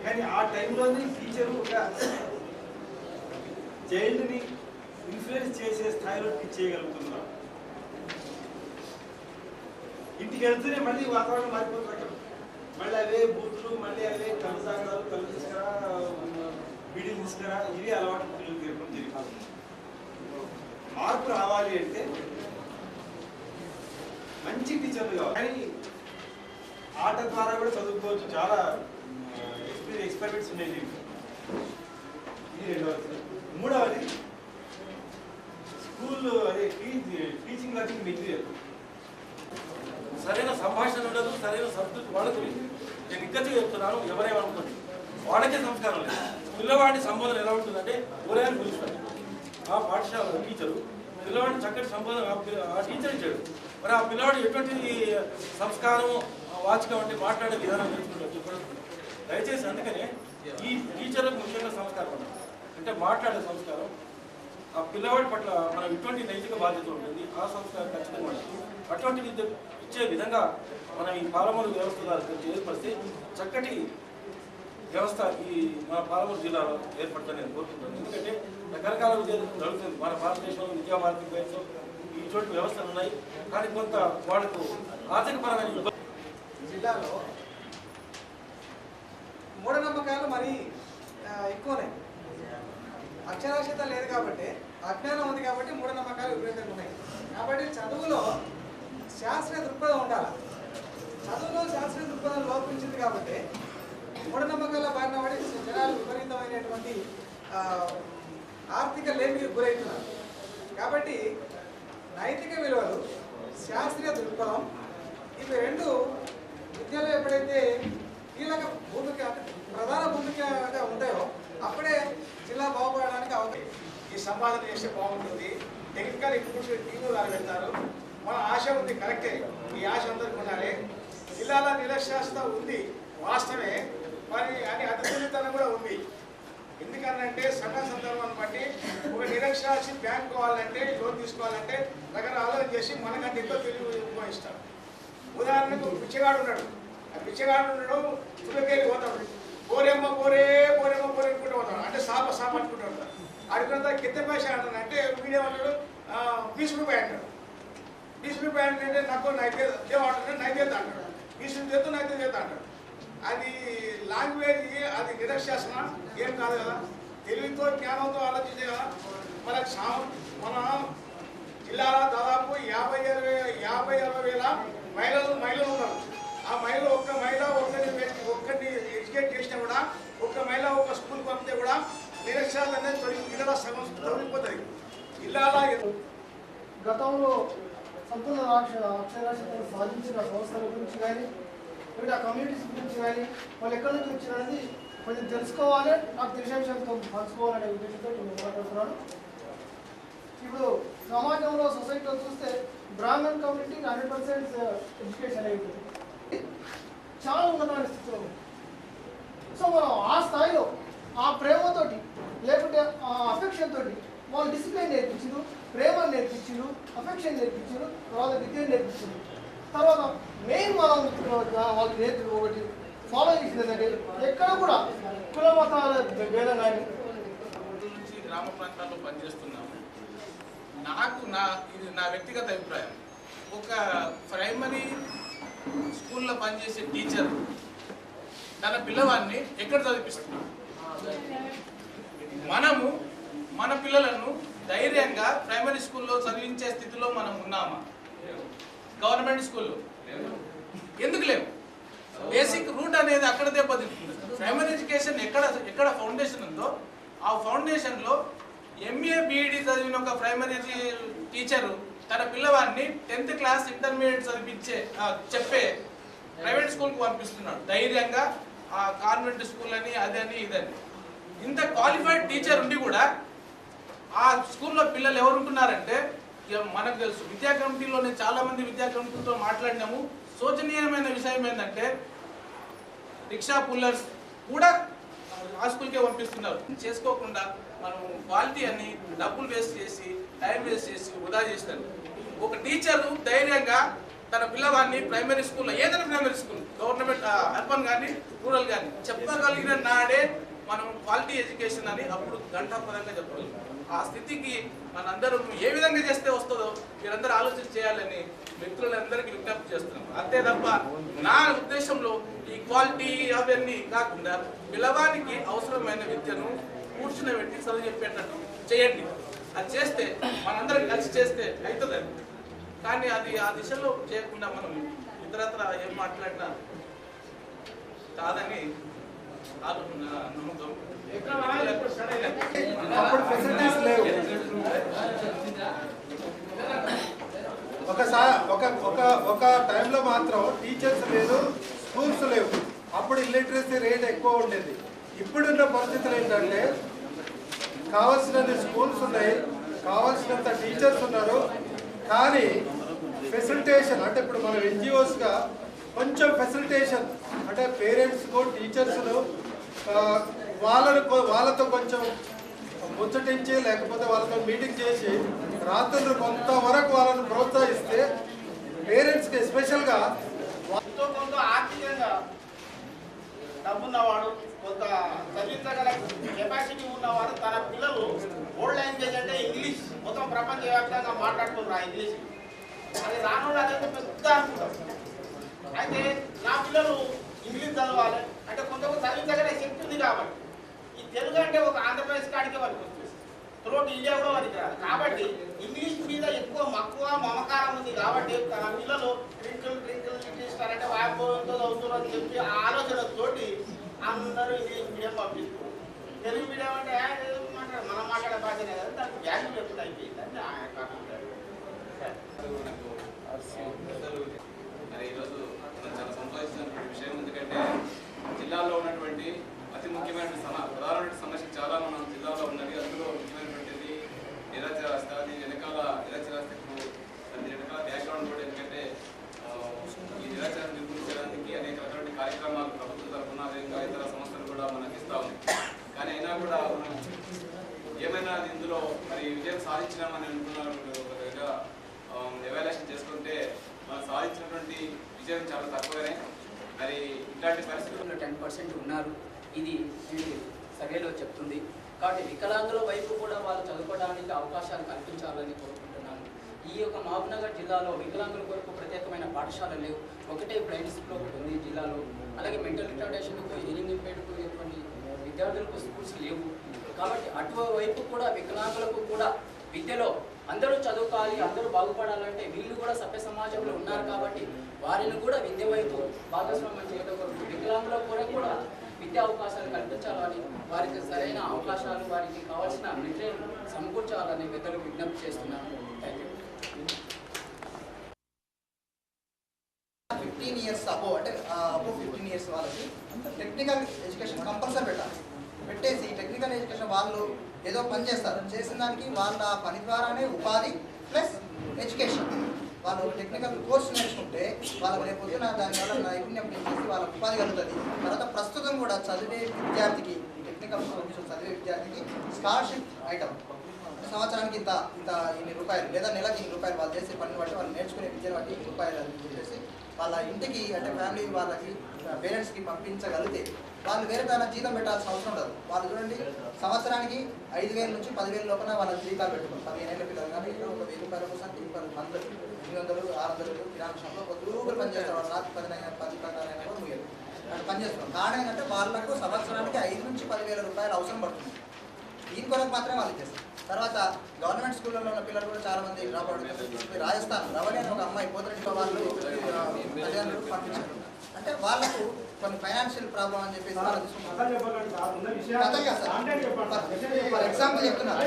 కానీ ఆ టైంలోనే టీచరు ఒక చైల్డ్ని ఇన్ఫ్లుయెన్స్ చేసే స్థాయిలో టీచ్ చేయగలుగుతున్నారు. ఇంటికి వెళ్తూనే మళ్ళీ వాతావరణం మారిపోతుంది. అక్కడ మళ్ళీ అవే బూతులు, మళ్ళీ అవే కళ్ళు తాగడాలు, కళ్ళు తీసుకురా, బీడీలు తీసుకురా, ఇవి అలవాటు పిల్లలు తీరడం జరిగింది. మార్పు రావాలి అంటే మంచి టీచర్లు కావాలి. కానీ ఆట ద్వారా కూడా చదువుకోవచ్చు. చాలా ఎక్స్పెరిమెంట్స్ ఉన్నాయి దీంట్లో. ఇది రెండవది. మూడవది స్కూల్ అదే టీచింగ్ లర్నింగ్ మెటీరియల్. సరైన సంభాషణ ఉండదు, సరైన సంస్కృతి వాళ్ళకు లేదు. నేను ఇక్కడికి చెప్తున్నాను, ఎవరేమనుకోండి, వాళ్ళకే సంస్కారం లేదు. పిల్లవాడిని సంబోధన ఎలా ఉంటుందంటే ఊరేని పిలుస్తాడు. ఆ పాఠశాల టీచరు పిల్లవాడిని చక్కటి సంబోధన ఆ టీచర్ ఇచ్చాడు. మరి ఆ పిల్లవాడు ఎటువంటి సంస్కారం వాచకం అంటే మాట్లాడే విధానం నేర్చుకుంటాడు చెప్పడం. దయచేసి అందుకనే ఈ టీచర్లకు ముఖ్యంగా సంస్కారం ఉండాలి. అంటే మాట్లాడే సంస్కారం ఆ పిల్లవాడి పట్ల మనం ఇటువంటి నైతిక బాధ్యత ఉంటుంది. ఆ సంస్కారం ఖచ్చితంగా ఉండాలి. అటువంటి విద్య ఇచ్చే విధంగా మనం ఈ పాలమూరు వ్యవస్థ ఏర్పరిస్తే చక్కటి వ్యవస్థ ఈ మన పాలమూరు జిల్లాలో ఏర్పడుతుందని నేను కోరుకుంటున్నాను. ఎందుకంటే రకరకాల విద్య జరుగుతుంది మన భారతదేశంలో. విద్యా భారతి పేరుతో ఈ చోటు వ్యవస్థలు ఉన్నాయి. కానీ కొంత వాళ్ళకు ఆర్థికపరమైన జిల్లాలో మూఢనమ్మకాలు మరీ ఎక్కువనే. అక్షరాస్యత లేదు కాబట్టి, అజ్ఞానం ఉంది కాబట్టి మూఢనమ్మకాలు విపరీతంగా ఉన్నాయి. కాబట్టి చదువులో శాస్త్రీయ దృక్పథం ఉండాలి. చదువులో శాస్త్రీయ దృక్పథం లోపించింది కాబట్టి మూఢనమ్మకాల బారిన పడి జనాలు విపరీతమైనటువంటి ఆర్థిక లేమికి గురవుతున్నారు. కాబట్టి నైతిక విలువలు, శాస్త్రీయ దృక్పథం, ఇవి రెండు విద్యలో ఎప్పుడైతే కీలక భూమిక ప్రధాన భూమికగా ఉంటాయో అప్పుడే జిల్లా బాగుపడడానికి అవకాశం. ఈ సంపాదన చేస్తే బాగుంటుంది. టెక్నికల్ ఎగ్జిక్యూటివ్ టీంలు దాని పెడతారు. మన ఆశ ఉంది, కరెక్టే. ఈ ఆశ అందరికీ ఉండాలి. జిల్లాలో నిరక్షరాస్యత ఉంది, వాస్తవమే. మరి అని అతిథితనం కూడా ఉంది. ఎందుకనంటే సమయ సందర్భాన్ని బట్టి ఒక నిరక్షరాస్యత బ్యాంక్ కావాలంటే లోన్ తీసుకోవాలంటే దగ్గర ఆలోచన చేసి మనకంటే ఎక్కువ తెలివి ఉపయోగిస్తాడు. ఉదాహరణకు పిచ్చగాడు ఉన్నాడు, ఆ పిచ్చగాడు ఉన్నాడు చుట్టకెళ్ళి పోతాడు, పోరేమ్మ పోరే పోరేమ్మ పోరే అనుకుంటూ పోతాడు, అంటే సాప అనుకుంటూ ఉంటాడు. అడుగునంత కింద పైసా అంటాడు, అంటే వీడేమంటాడు 20 రూపాయలు అంటాడు. 20 రూపాయలు అంటే నాకు దేవాడు నైవేద్యం అంటాడు, 20 రూపాయలు నైవేద్యం చేద్దాం అంటాడు. అది లాంగ్వేజ్, అది నిరక్షాసన ఏం కాదు కదా, తెలివితో జ్ఞానంతో ఆలోచించే కదా. మన జిల్లాలో దాదాపు 50-60 వేల మహిళలు ఉన్నారు. ఆ మహిళ ఒక్క మహిళ ఒక్కరిని ఎడ్యుకేట్ చేసినా కూడా, ఒక్క మహిళ ఒక స్కూల్కి పంపితే కూడా నిరక్షరాలు అనేది జిల్లాలో సగం తొలగిపోతుంది. జిల్లాలో గతంలో సంపూర్ణ అక్షరాస్యతను సాధించిన సంస్థల గురించి కానీ, లేదా కమ్యూనిటీస్ గురించి కానీ, వాళ్ళు ఎక్కడి నుంచి వచ్చినది కొంచెం తెలుసుకోవాలి, నాకు తెలిసిన విషయంతో పంచుకోవాలనే ఉద్దేశంతో నేను మాట్లాడుతున్నాను. ఇప్పుడు సమాజంలో సొసైటీలో చూస్తే బ్రాహ్మణ్ కమ్యూనిటీకి 100% ఎడ్యుకేషన్ అయిపోతుంది, చాలా ఉన్నతమైన స్థితిలో ఉంది. సో మనం ఆ స్థాయిలో ఆ ప్రేమతోటి లేకుంటే ఆ అఫెక్షన్ తోటి వాళ్ళు డిసిప్లిన్ నేర్పించారు, ప్రేమను నేర్పించారు, అఫెక్షన్ నేర్పించారు, తర్వాత విద్యను నేర్పించారు. తర్వాత మెయిన్ మనం వాళ్ళకి నేర్పి ఒకటి ఫాలో చేసింది ఏంటంటే ఎక్కడ కూడా కుల మతాల భేదం కానీ. నుంచి గ్రామ ప్రాంతాల్లో పనిచేస్తున్నాము. ఇది నా వ్యక్తిగత అభిప్రాయం. ఒక ప్రైమరీ స్కూల్లో పనిచేసే టీచర్ తన పిల్లవాడిని ఎక్కడ చదివిస్తున్నాం? మనము మన పిల్లలను ధైర్యంగా ప్రైమరీ స్కూల్లో చదివించే స్థితిలో మనం ఉన్నామా? గవర్నమెంట్ స్కూల్లో ఎందుకు లేవు? బేసిక్ రూట్ అనేది అక్కడ దెబ్బతింటుంది. ప్రైమరీ ఎడ్యుకేషన్ ఎక్కడ ఫౌండేషన్ ఉందో ఆ ఫౌండేషన్లో MA BEd చదివిన ఒక ప్రైమరీ టీచరు తన పిల్లవాడిని 10th క్లాస్ ఇంటర్మీడియట్ చెప్పే ప్రైవేట్ స్కూల్కి పంపిస్తున్నాడు ధైర్యంగా. ఆ కాన్వెంట్ స్కూల్ అని అదని ఇదని. ఇంత క్వాలిఫైడ్ టీచర్ ఉండి కూడా ఆ స్కూల్లో పిల్లలు ఎవరు ఉంటున్నారంటే మనకు తెలుసు. విద్యా కమిటీలో నేను చాలామంది విద్యా కమిటీలతో మాట్లాడినాము. శోచనీయమైన విషయం ఏంటంటే రిక్షా పుల్లర్స్ కూడా ఆ స్కూల్కే పంపిస్తున్నారు. చేసుకోకుండా మనం క్వాలిటీ అని డబ్బులు వేస్ట్ చేసి టైం వేస్ట్ చేసి వృధా చేస్తారు. ఒక టీచరు ధైర్యంగా తన పిల్లవాడిని ప్రైమరీ స్కూల్లో, ఏదైనా ప్రైమరీ స్కూల్, గవర్నమెంట్ అర్బన్ కానీ రూరల్ కానీ చెప్పగలిగిన నాడే మనం క్వాలిటీ ఎడ్యుకేషన్ అని అప్పుడు గంటాపరంగా చెప్పగలం. ఆ స్థితికి మనందరం ఏ విధంగా చేస్తే వస్తుందో మీరందరూ ఆలోచన చేయాలని మిత్రులందరికీ విజ్ఞప్తి చేస్తున్నాం. అంతే తప్ప నా ఉద్దేశంలో ఈ క్వాలిటీ అవన్నీ కాకుండా పిల్లవానికి అవసరమైన విద్యను కూర్చుని చదువు చెప్పేటట్టు చేయండి. అది చేస్తే మనందరం కలిసి చేస్తే అవుతుంది. కానీ అది ఆ దిశలో చేయకుండా మనం ఇతరత్ర ఏం మాట్లాడినా కాదని నమ్మకం. అప్పుడు ఫెసిలిటీస్ లేవు. ఒక టైంలో మాత్రం టీచర్స్ లేదు, స్కూల్స్ లేవు. అప్పుడు ఇల్లిటరసీ రేట్ ఎక్కువ ఉండేది. ఇప్పుడున్న పరిస్థితులు ఏంటంటే కావాల్సినన్ని స్కూల్స్ ఉన్నాయి, కావాల్సినంత టీచర్స్ ఉన్నారు, కానీ ఫెసిలిటేషన్ అంటే ఇప్పుడు మనం NGOsగా కొంచెం ఫెసిలిటేషన్ అంటే పేరెంట్స్కు టీచర్స్ను వాళ్ళతో కొంచెం ముచ్చటించి లేకపోతే వాళ్ళతో మీటింగ్ చేసి రాత్రులు కొంతవరకు వాళ్ళని ప్రోత్సహిస్తే పేరెంట్స్కి ఎస్పెషల్గా కొంత ఆర్థికంగా డబ్బున్నవాడు, కొంత చదివించగల కెపాసిటీ ఉన్నవాడు తన పిల్లలు ఓల్డ్ లాంగ్వేజ్ అంటే ఇంగ్లీష్ మొత్తం ప్రపంచవ్యాప్తంగా మాట్లాడుతున్నారు. ఇంగ్లీష్ అది రానున్న అదైతే పెద్ద అనుకుంటాం. అయితే నా పిల్లలు ఇంగ్లీష్ చదవాలి అంటే కొంతమంది చదివించగల శక్తి ఉంది. కాబట్టి ఈ తెలుగు అంటే ఒక ఆంధ్రప్రదేశ్ కాడికే వారికి వస్తుంది, త్రూఅవుట్ ఇండియా కూడా వారికి రాదు. కాబట్టి ఇంగ్లీష్ మీద ఎక్కువ మక్కువ మమకారం ఉంది. కాబట్టి తన పిల్లలు ట్రింకిల్ లిటిల్ అంటే వాయిపోతో చదువుతున్నారు అని చెప్పి ఆ ఆలోచనతోటి అందరూ ఇంగ్లీష్ మీడియం పంపిస్తున్నారు. తెలుగు మీడియం అంటే మనం మాట్లాడే భాషనే కదా, దానికి వ్యాల్యూ ఎప్పుడు అయిపోయింది అంటే ఆయన కారణం. ఈరోజు మనం చాలా సంతోషించిన విషయం. ఎందుకంటే జిల్లాలో ఉన్నటువంటి అతి ముఖ్యమైన ప్రధానమైన సమస్య చాలా మన జిల్లాలో ఉన్నది. అందులో ముఖ్యమైనటువంటిది నిరక్షరాస్యత. దీని వెనకాల నిరక్షరాస్యతకు వెనకాల బ్యాక్గ్రౌండ్ కూడా ఎందుకంటే ఈ నిరక్షరాస్యత నిర్మూలించడానికి అనేక రకమైన కార్యక్రమాలు ప్రభుత్వం తరఫున ఇంకా ఇతర సంస్థలు కూడా మనకి ఇస్తా ఉన్నాయి. కానీ అయినా కూడా సాధించినామని అనుకున్నారు ఎవాల్యుయేషన్ చేసుకుంటే మనం సాధించినటువంటి విజయం చాలా తక్కువనే. మరి ఇట్లాంటి పరిస్థితుల్లో 10% ఉన్నారు, ఇది సర్వేలో చెప్తుంది. కాబట్టి వికలాంగుల వైపు కూడా వాళ్ళు చదువుకోవడానికి అవకాశాలు కల్పించాలని కోరుకుంటున్నాను. ఈ యొక్క మహబూబ్నగర్ జిల్లాలో వికలాంగుల కొరకు ప్రత్యేకమైన పాఠశాలలు లేవు. ఒకటే బ్లైండ్ స్కూల్ ఒకటి ఉంది జిల్లాలో. అలాగే మెంటల్ రిటార్డేషన్కు హీరింగ్ ఇంపేర్డ్కు ఇటువంటి విద్యార్థులకు స్కూల్స్ లేవు. కాబట్టి అటువైపు కూడా వికలాంగులకు కూడా విద్యలో అందరూ చదువుకోవాలి, అందరూ బాగుపడాలంటే వీళ్ళు కూడా సభ్య సమాజంలో ఉన్నారు. కాబట్టి వారిని కూడా విద్య వైపు భాగస్వామ్యం చేయడం కొరకు వికలాంగులకు కూడా విద్యా అవకాశాలు కల్పించాలని, వారికి సరైన అవకాశాలు, వారికి కావాల్సిన మెటీరియల్ సమకూర్చాలని పెద్దలు విజ్ఞప్తి చేస్తున్నాను. Thank you. 15 years అబోవ్ అంటే అబోవ్ 15 years వాళ్ళకి టెక్నికల్ ఎడ్యుకేషన్ కంపల్సరీ పెట్టాలి. పెట్టేసి టెక్నికల్ ఎడ్యుకేషన్ వాళ్ళు ఏదో పని చేస్తారు, చేసిన దానికి వాళ్ళ పని ద్వారానే ఉపాధి ప్లస్ ఎడ్యుకేషన్. వాళ్ళు టెక్నికల్ కోర్స్ నేర్చుకుంటే వాళ్ళకి రేపు పొద్దున దానివల్ల నైపుణ్యం పెంచేసి వాళ్ళకి ఉపాధి కలుగుతుంది. తర్వాత ప్రస్తుతం కూడా చదివే విద్యార్థికి టెక్నికల్ కోర్సు చదివే విద్యార్థికి స్కాలర్షిప్ ఐటమ్ సంవత్సరానికి ఇంత ఇన్ని రూపాయలు లేదా నెలకి ఇన్ని రూపాయలు వాళ్ళు చేసే పని బట్టి వాళ్ళు నేర్చుకునే విద్యను బట్టి రూపాయలు చెప్పేసి వాళ్ళ ఇంటికి అంటే ఫ్యామిలీ వాళ్ళకి పేరెంట్స్కి పంపించగలిగితే వాళ్ళు వేరే పైన జీతం పెట్టాల్సిన అవసరం ఉండదు. వాళ్ళు చూడండి సంవత్సరానికి 5,000 నుంచి 10,000 లోపల వాళ్ళ జీతాలు పెట్టుకోవాలి. 15 ఏళ్ళ పిల్లలు కానీ ఒక 1,000 రూపాయల కోసం 10 మందులు 800 600 కిరాణా షాప్లో ఒక రూపాయలు పనిచేస్తారు. వాళ్ళు రాత్రి 10 ప్రకారం కూడా ముయ్యరు అట్లా పనిచేస్తున్నారు. కారణం ఏంటంటే వాళ్ళకు సంవత్సరానికి 5 నుంచి 10,000 రూపాయలు అవసరం పడుతుంది. దీని కొరకు మాత్రమే వాళ్ళు చేస్తారు. తర్వాత గవర్నమెంట్ స్కూళ్ళలో ఉన్న పిల్లలు కూడా చాలా మంది డ్రాప్ అవుట్ రాజస్థాన్ రవణి అని ఒక అమ్మాయి పోతరెడ్డి వాళ్ళు తల్లిదండ్రులకు పంపించారు. అంటే వాళ్ళకు కొన్ని ఫైనాన్షియల్ ప్రాబ్లం అని చెప్పేసి వాళ్ళు ఫర్ ఎగ్జాంపుల్ చెప్తున్నారు.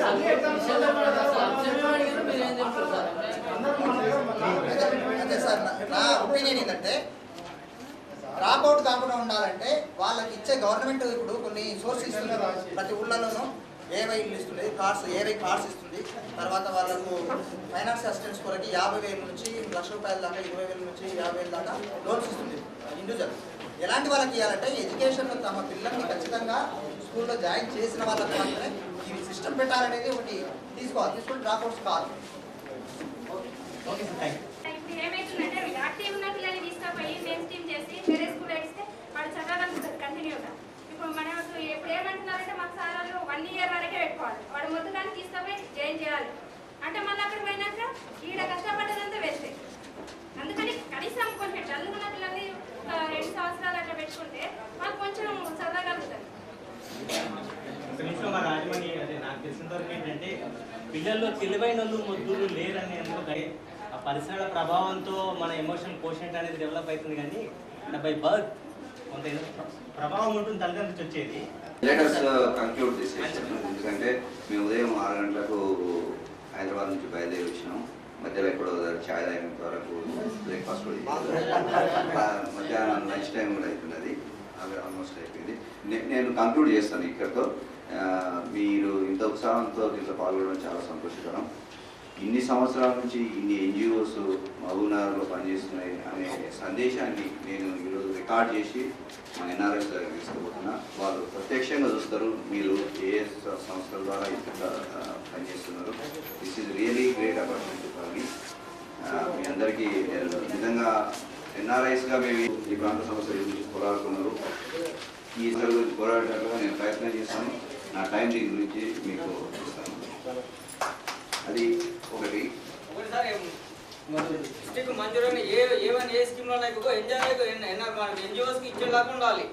అదే సార్ నా ఒపీనియన్ ఏంటంటే డ్రాప్ అవుట్ కాకుండా ఉండాలంటే వాళ్ళకి ఇచ్చే గవర్నమెంట్ ఇప్పుడు కొన్ని సోర్స్ ఇస్తుంది. ప్రతి ఊళ్ళలోనూ ఏవై ఇల్లు ఇస్తుంది, ఏవై కార్డ్స్ ఇస్తుంది. తర్వాత వాళ్ళకు ఫైనాన్స్ అసిస్టెన్స్ కొరకు 50,000 నుంచి ₹1,00,000 దాకా 20,000 నుంచి 50,000 దాకా లోన్స్ ఇస్తుంది ఇండివిజువల్. ఎలాంటి వాళ్ళకి ఇవ్వాలంటే ఎడ్యుకేషన్లో తమ పిల్లల్ని ఖచ్చితంగా స్కూల్లో జాయిన్ చేసిన వాళ్ళకి మాత్రమే ఈ సిస్టమ్ పెట్టాలనేది ఒకటి తీసుకుని డ్రాప్ అవుట్స్ కాదు. Okay sir, thank you. ఏమైతుందంటే యాక్టివ్ ఉన్న పిల్లల్ని తీసుకుపోయి మెయిన్ స్ట్రీమ్ చేసి వేరే స్కూల్ వేస్తే వాడు చదవాలనుకుంటారు కంటిన్యూగా. ఇప్పుడు మనకు ఇప్పుడు ఏమంటున్నారంటే మాకు సార్ వాళ్ళు 1 year వరకే పెట్టుకోవాలి, వాడు మొత్తాన్ని తీసుకుపోయి జాయిన్ చేయాలి అంటే మళ్ళీ అక్కడ పోయినాక ఈడ కష్టపడ్డదంతా వేస్తే. అందుకని కనీసం కొంచెం చదువుకున్న పిల్లల్ని 2 సంవత్సరాలు అట్లా పెట్టుకుంటే వాళ్ళు కొంచెం చదవగలుగుతారు. మా రాజమణి అదే నాకు తెలిసినంత వరకు ఏంటంటే పిల్లల్లో తెలివైన వాళ్ళు మొద్దులు లేరని ఎందుకంటే ఆ పరిసరాల ప్రభావంతో మన ఎమోషనల్ కోషెంట్ అనేది డెవలప్ అవుతుంది. కానీ బై బర్త్ కొంత ప్రభావం ఉంటుంది తల్లిదండ్రుల నుంచి వచ్చేది. లెటర్స్ కంక్లూడ్ చేసేసాను. ఎందుకంటే మేము ఉదయం 6 గంటలకు హైదరాబాద్ నుంచి బయలుదేరి వచ్చినాం. మధ్యలో ఎక్కడో ఛాయ్ తాగినంత వరకు బ్రేక్ఫాస్ట్ కూడా మధ్యాహ్నం లంచ్ టైం కూడా అవుతున్నది. అవి ఆల్మోస్ట్ అయిపోయింది. నేను కంక్లూడ్ చేస్తాను ఇక్కడితో. మీరు ఇంత ఉత్సాహంతో దీంట్లో పాల్గొనడం చాలా సంతోషకరం. ఇన్ని సంవత్సరాల నుంచి ఇన్ని ఎన్జిఓస్ మహబూబ్నగర్లో పనిచేస్తున్నాయి అనే సందేశాన్ని నేను ఈరోజు రికార్డ్ చేసి మా ఎన్ఆర్ఎస్ దగ్గర తీసుకుపోతున్నా. వాళ్ళు ప్రత్యక్షంగా చూస్తారు మీరు ఏ సంస్థల ద్వారా ఇంత పనిచేస్తున్నారు. This is really great opportunity for మీ. మీ అందరికీ నిజంగా ఎన్ఆర్ఐస్గా మేము ఈ ప్రాంత సమస్యల గురించి పోరాడుతున్నారు. ఈ ఇతరుల గురించి పోరాడేటట్టుగా నేను ప్రయత్నం చేస్తాను. నా టైం దీని గురించి మీకు ఇస్తాను. అది ఒకటి. డిస్ట్రిక్ట్ మంజూరైన ఏ స్కీమ్లో ఎన్జిఓస్కి ఇచ్చేలాగా ఉండాలి.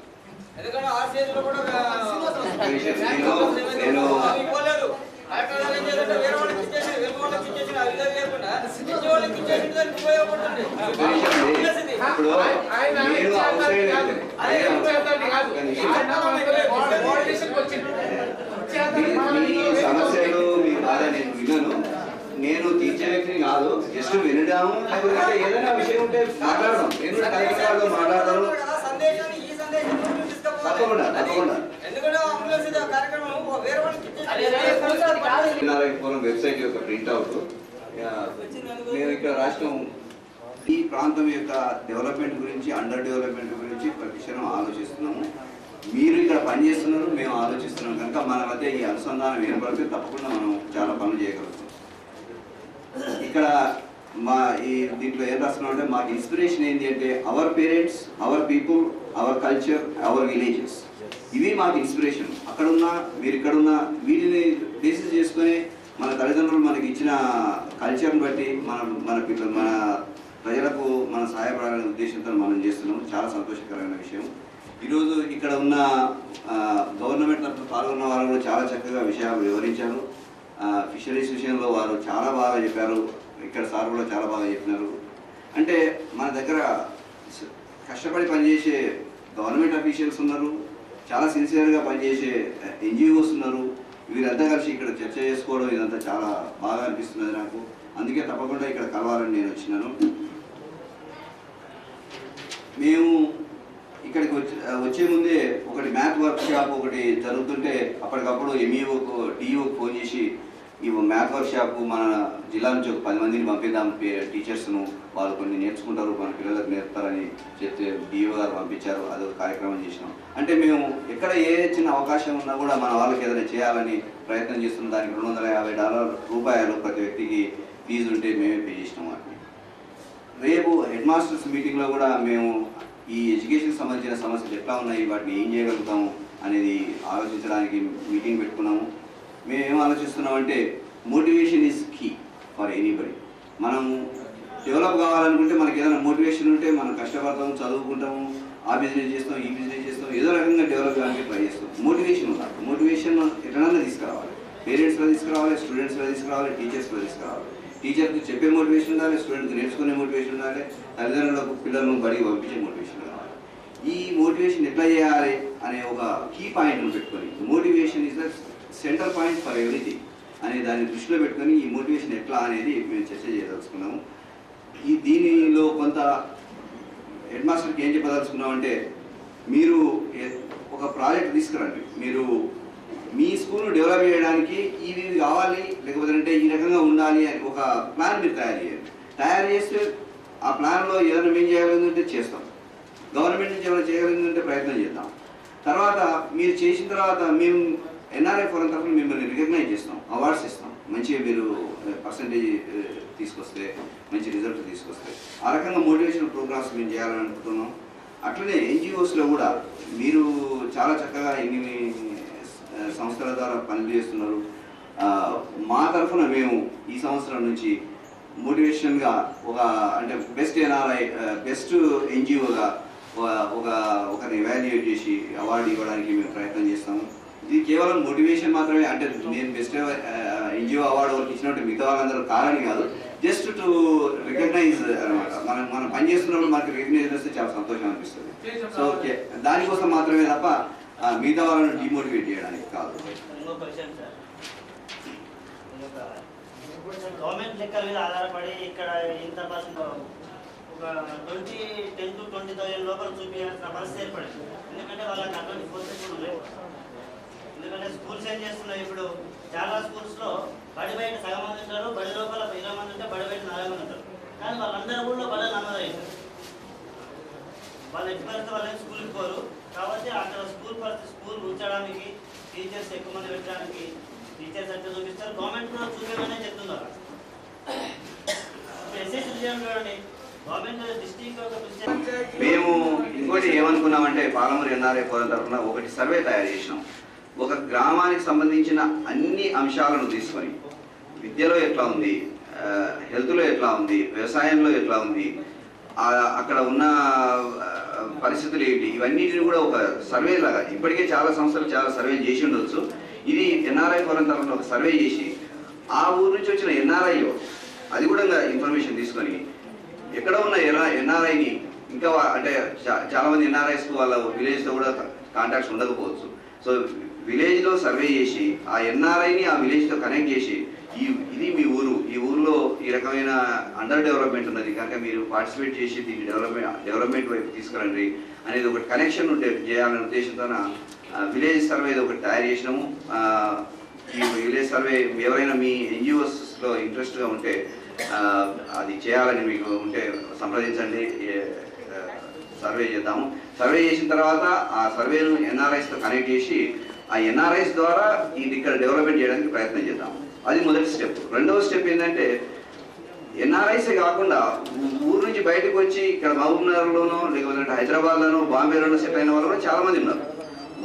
ఎందుకంటే ఆ స్టేజ్లో కూడా ఇవ్వలేదు. వేరే వాళ్ళకి ఇచ్చేసి వేరే వాళ్ళకి ఇచ్చేసి అవి లేకుండా ఎన్జిఓలకి ఇచ్చేసి దానికి ఉపయోగపడుతుంది. సమస్యలు మీ బాధ నేను విన్నాను. నేను తీర్చే వ్యక్తిని కాదు, జస్ట్ వినడం. ఏదైనా విషయం ఉంటే మాట్లాడదాం. నేను కార్యక్రమాల్లో మాట్లాడతాను. తప్పకుండా వెబ్సైట్ యొక్క ప్రింట్అవుట్ మేము ఇక్కడ రాష్ట్రం ఈ ప్రాంతం యొక్క డెవలప్మెంట్ గురించి, అండర్ డెవలప్మెంట్ గురించి ప్రతిక్షణం ఆలోచిస్తున్నాము. మీరు ఇక్కడ పనిచేస్తున్నారు, మేము ఆలోచిస్తున్నాం. కనుక మన మధ్య ఈ అనుసంధానం ఏర్పడితే తప్పకుండా మనం చాలా పనులు చేయగలుగుతాం. ఇక్కడ దీంట్లో ఏం రాస్తున్నాం అంటే మాకు ఇన్స్పిరేషన్ ఏంటి అంటే our parents, our people, our culture, our villages, ఇవి మాకు ఇన్స్పిరేషన్. అక్కడున్నా మీరు ఇక్కడున్నా వీటిని బేసిస్ చేసుకొని మన తల్లిదండ్రులు మనకి ఇచ్చిన కల్చర్ని బట్టి మన ప్రజలకు మన సహాయపడాలనే ఉద్దేశంతో మనం చేస్తున్నాం. చాలా సంతోషకరమైన విషయం. ఈరోజు ఇక్కడ ఉన్న గవర్నమెంట్ తరఫున పాల్గొన్న వారు కూడా చాలా చక్కగా విషయాలు వివరించారు. ఫిషరీస్ విషయంలో వారు చాలా బాగా చెప్పారు. ఇక్కడ సార్ కూడా చాలా బాగా చెప్పినారు. అంటే మన దగ్గర కష్టపడి పనిచేసే గవర్నమెంట్ అఫీషియల్స్ ఉన్నారు, చాలా సిన్సియర్గా పనిచేసే ఎన్జిఓస్ ఉన్నారు. వీరంతా కలిసి ఇక్కడ చర్చ చేసుకోవడం ఇదంతా చాలా బాగా అనిపిస్తున్నది నాకు. అందుకే తప్పకుండా ఇక్కడ కలవాలని నేను వచ్చినాను. మేము ఇక్కడికి వచ్చే ముందే ఒకటి మ్యాథ్ వర్క్ షాప్ ఒకటి జరుగుతుంటే అప్పటికప్పుడు ఎంఈఓకు డిఈఓకి ఫోన్ చేసి ఈ మ్యాథ్ వర్క్ షాప్ మన జిల్లా నుంచి ఒక 10 మందిని పంపిద్దాం, టీచర్స్ను, వాళ్ళు కొన్ని నేర్చుకుంటారు, మన పిల్లలకు నేర్పుతారని చెప్తే డిఓ గారు పంపించారు. అదొక కార్యక్రమం చేసినాం. అంటే మేము ఎక్కడ ఏ చిన్న అవకాశం ఉన్నా కూడా మన వాళ్ళకి ఏదైనా చేయాలని ప్రయత్నం చేస్తున్నాం. దానికి $250 ప్రతి వ్యక్తికి ఫీజు ఉంటే మేమే పే చేసినాం. వాటిని రేపు హెడ్ మాస్టర్స్ మీటింగ్లో కూడా మేము ఈ ఎడ్యుకేషన్ సంబంధించిన సమస్యలు ఎట్లా ఉన్నాయి, వాటిని ఏం చేయగలుగుతాము అనేది ఆలోచించడానికి మీటింగ్ పెట్టుకున్నాము. మేము ఏం ఆలోచిస్తున్నామంటే motivation is key for anybody. మనము డెవలప్ కావాలనుకుంటే మనకి ఏదైనా మోటివేషన్ ఉంటే మనం కష్టపడతాము, చదువుకుంటాము, ఆ బిజినెస్ చేస్తాం, ఈ బిజినెస్ చేస్తాం, ఏదో రకంగా డెవలప్ కావడానికి ట్రై చేస్తాం. మోటివేషన్ ఉండాలి. మోటివేషన్ ఎట్లన్నా తీసుకురావాలి. పేరెంట్స్లో తీసుకురావాలి, స్టూడెంట్స్లో తీసుకురావాలి, టీచర్స్లో తీసుకురావాలి. టీచర్కి చెప్పే మోటివేషన్ ఉండాలి, స్టూడెంట్కి నేర్చుకునే మోటివేషన్ ఉండాలి, తల్లిదండ్రులకు పిల్లలను బడికి పంపించే మోటివేషన్ కావాలి. ఈ మోటివేషన్ ఎట్లా చేయాలి అనే ఒక కీ పాయింట్ను పెట్టుకొని, motivation is the centre point for everything అనే దాన్ని దృష్టిలో పెట్టుకొని ఈ మోటివేషన్ ఎట్లా అనేది మేము చర్చ చేయదలుచుకున్నాము. దీనిలో కొంత హెడ్ మాస్టర్కి ఏం చెప్పదలుచుకున్నామంటే, మీరు ఒక ప్రాజెక్ట్ తీసుకురండి. మీరు మీ స్కూల్ను డెవలప్ చేయడానికి ఇవి కావాలి, లేకపోతే అంటే ఈ రకంగా ఉండాలి అని ఒక ప్లాన్ మీరు తయారు చేయండి. తయారు చేస్తే ఆ ప్లాన్లో ఏదైనా మేము చేయగలిగిందంటే చేస్తాం, గవర్నమెంట్ నుంచి ఏమైనా చేయగలిగిందంటే ప్రయత్నం చేద్దాం. తర్వాత మీరు చేసిన తర్వాత మేము ఎన్ఆర్ఐ ఫోరం తరఫున మిమ్మల్ని రికగ్నైజ్ చేస్తాం, అవార్డ్స్ ఇస్తాం. మంచిగా మీరు పర్సంటేజ్ తీసుకొస్తే, మంచి రిజల్ట్ తీసుకొస్తే, ఆ రకంగా మోటివేషన్ ప్రోగ్రామ్స్ మేము చేయాలని అనుకుంటున్నాం. అట్లనే ఎన్జిఓస్లో కూడా మీరు చాలా చక్కగా ఎన్ని సంస్థల ద్వారా పనులు చేస్తున్నారు. మా తరఫున మేము ఈ సంవత్సరం నుంచి మోటివేషన్గా అంటే బెస్ట్ ఎన్ఆర్ఐ, బెస్ట్ ఎన్జిఓగా ఒకరిని ఎవాల్యుయేట్ చేసి అవార్డు ఇవ్వడానికి మేము ప్రయత్నం చేస్తాము. ఇది కేవలం మోటివేషన్ మాత్రమే. అంటే నేను బెస్ట్ ఎన్జిఓ అవార్డు వాళ్ళకి ఇచ్చినట్టు మిగతా వాళ్ళందరూ కారణి కాదు, జస్ట్ టు రికగ్నైజ్ అనమాట. మనం పని చేస్తున్నప్పుడు మనకి రికగ్నైజ్ చేస్తే చాలా సంతోషం అనిపిస్తుంది. సో ఓకే, దానికోసం మాత్రమే తప్ప మిగతా వాళ్ళని డిమోటివేట్ చేయడానికి కాదు. గవర్నమెంట్ లెక్కల మీద ఆధారపడి ఇక్కడ ఇంత పర్సెంట్ ఒక 10 to 20,000 లోపల చూపించాల్సిన పరిస్థితి ఏర్పడింది. ఎందుకంటే వాళ్ళకి అటువంటి కోర్సెస్ కూడా ఉన్నాయి. ఎందుకంటే స్కూల్స్ ఏం చేస్తున్నాయి, ఇప్పుడు చాలా స్కూల్స్లో బడి బయట సగం మంది ఉంటారు, బడి లోపల 20 మంది ఉంటే బడి బయట 40 మంది ఉంటారు. కానీ వాళ్ళందరూ కూడా బడి నమ్మదయ్యారు. వాళ్ళు ఎట్టి పరిస్థితి వాళ్ళని స్కూల్కి పోరు. కాబట్టి అక్కడ స్కూల్ ఉంచడానికి టీచర్స్ ఎక్కువ మంది పెట్టడానికి టీచర్స్ అంటే చూపిస్తారు. గవర్నమెంట్ కూడా చూపించమనే చెప్తున్నారు. ఎస్ఎస్సీ చూడండి, గవర్నమెంట్ డిస్ట్రిక్ట్ మేము ఇంకోటి ఏమనుకున్నామంటే పాలమూరు ఎన్ఆర్ఐ ఫోరం తరఫున ఒకటి సర్వే తయారు చేసినాం. ఒక గ్రామానికి సంబంధించిన అన్ని అంశాలను తీసుకొని, విద్యలో ఎట్లా ఉంది, హెల్త్లో ఎట్లా ఉంది, వ్యవసాయంలో ఎట్లా ఉంది, అక్కడ ఉన్న పరిస్థితులు ఏంటి, ఇవన్నిటిని కూడా ఒక సర్వే లాగా, ఇప్పటికే చాలా సంస్థలు చాలా సర్వే చేసి ఉండొచ్చు. ఇది ఎన్ఆర్ఐ ఫోరం తరఫున ఒక సర్వే చేసి ఆ ఊరు నుంచి వచ్చిన ఎన్ఆర్ఐలో అది కూడా ఇన్ఫర్మేషన్ తీసుకొని ఎక్కడ ఉన్న ఎన్ఆర్ఐని ఇంకా అంటే చాలామంది ఎన్ఆర్ఐస్కు వాళ్ళ విలేజ్తో కూడా కాంటాక్ట్స్ ఉండకపోవచ్చు. సో విలేజ్లో సర్వే చేసి ఆ ఎన్ఆర్ఐని ఆ విలేజ్తో కనెక్ట్ చేసి ఇది మీ ఊరు, ఈ ఊరిలో ఈ రకమైన అండర్ డెవలప్మెంట్ ఉన్నది కనుక మీరు పార్టిసిపేట్ చేసి దీన్ని డెవలప్మెంట్ వైపు తీసుకురండి అనేది ఒకటి కనెక్షన్ చేయాలనే ఉద్దేశంతో విలేజ్ సర్వే ఒకటి తయారు చేసినాము. ఈ విలేజ్ సర్వే ఎవరైనా మీ ఎన్జిఓస్లో ఇంట్రెస్ట్గా ఉంటే అది చేయాలని మీకు ఉంటే సంప్రదించండి, సర్వే చేద్దాము. సర్వే చేసిన తర్వాత ఆ సర్వేను ఎన్ఆర్ఐస్తో కనెక్ట్ చేసి ఆ ఎన్ఆర్ఐస్ ద్వారా ఇది ఇక్కడ డెవలప్మెంట్ చేయడానికి ప్రయత్నం చేద్దాం. అది మొదటి స్టెప్. రెండవ స్టెప్ ఏంటంటే ఎన్ఆర్ఐసే కాకుండా ఊరు నుంచి బయటకు వచ్చి ఇక్కడ మహబూబ్నగర్లోనో లేకపోతే హైదరాబాద్లోనో బాంబేలోనో సెటిల్ అయిన వాళ్ళు కూడా చాలా మంది ఉన్నారు.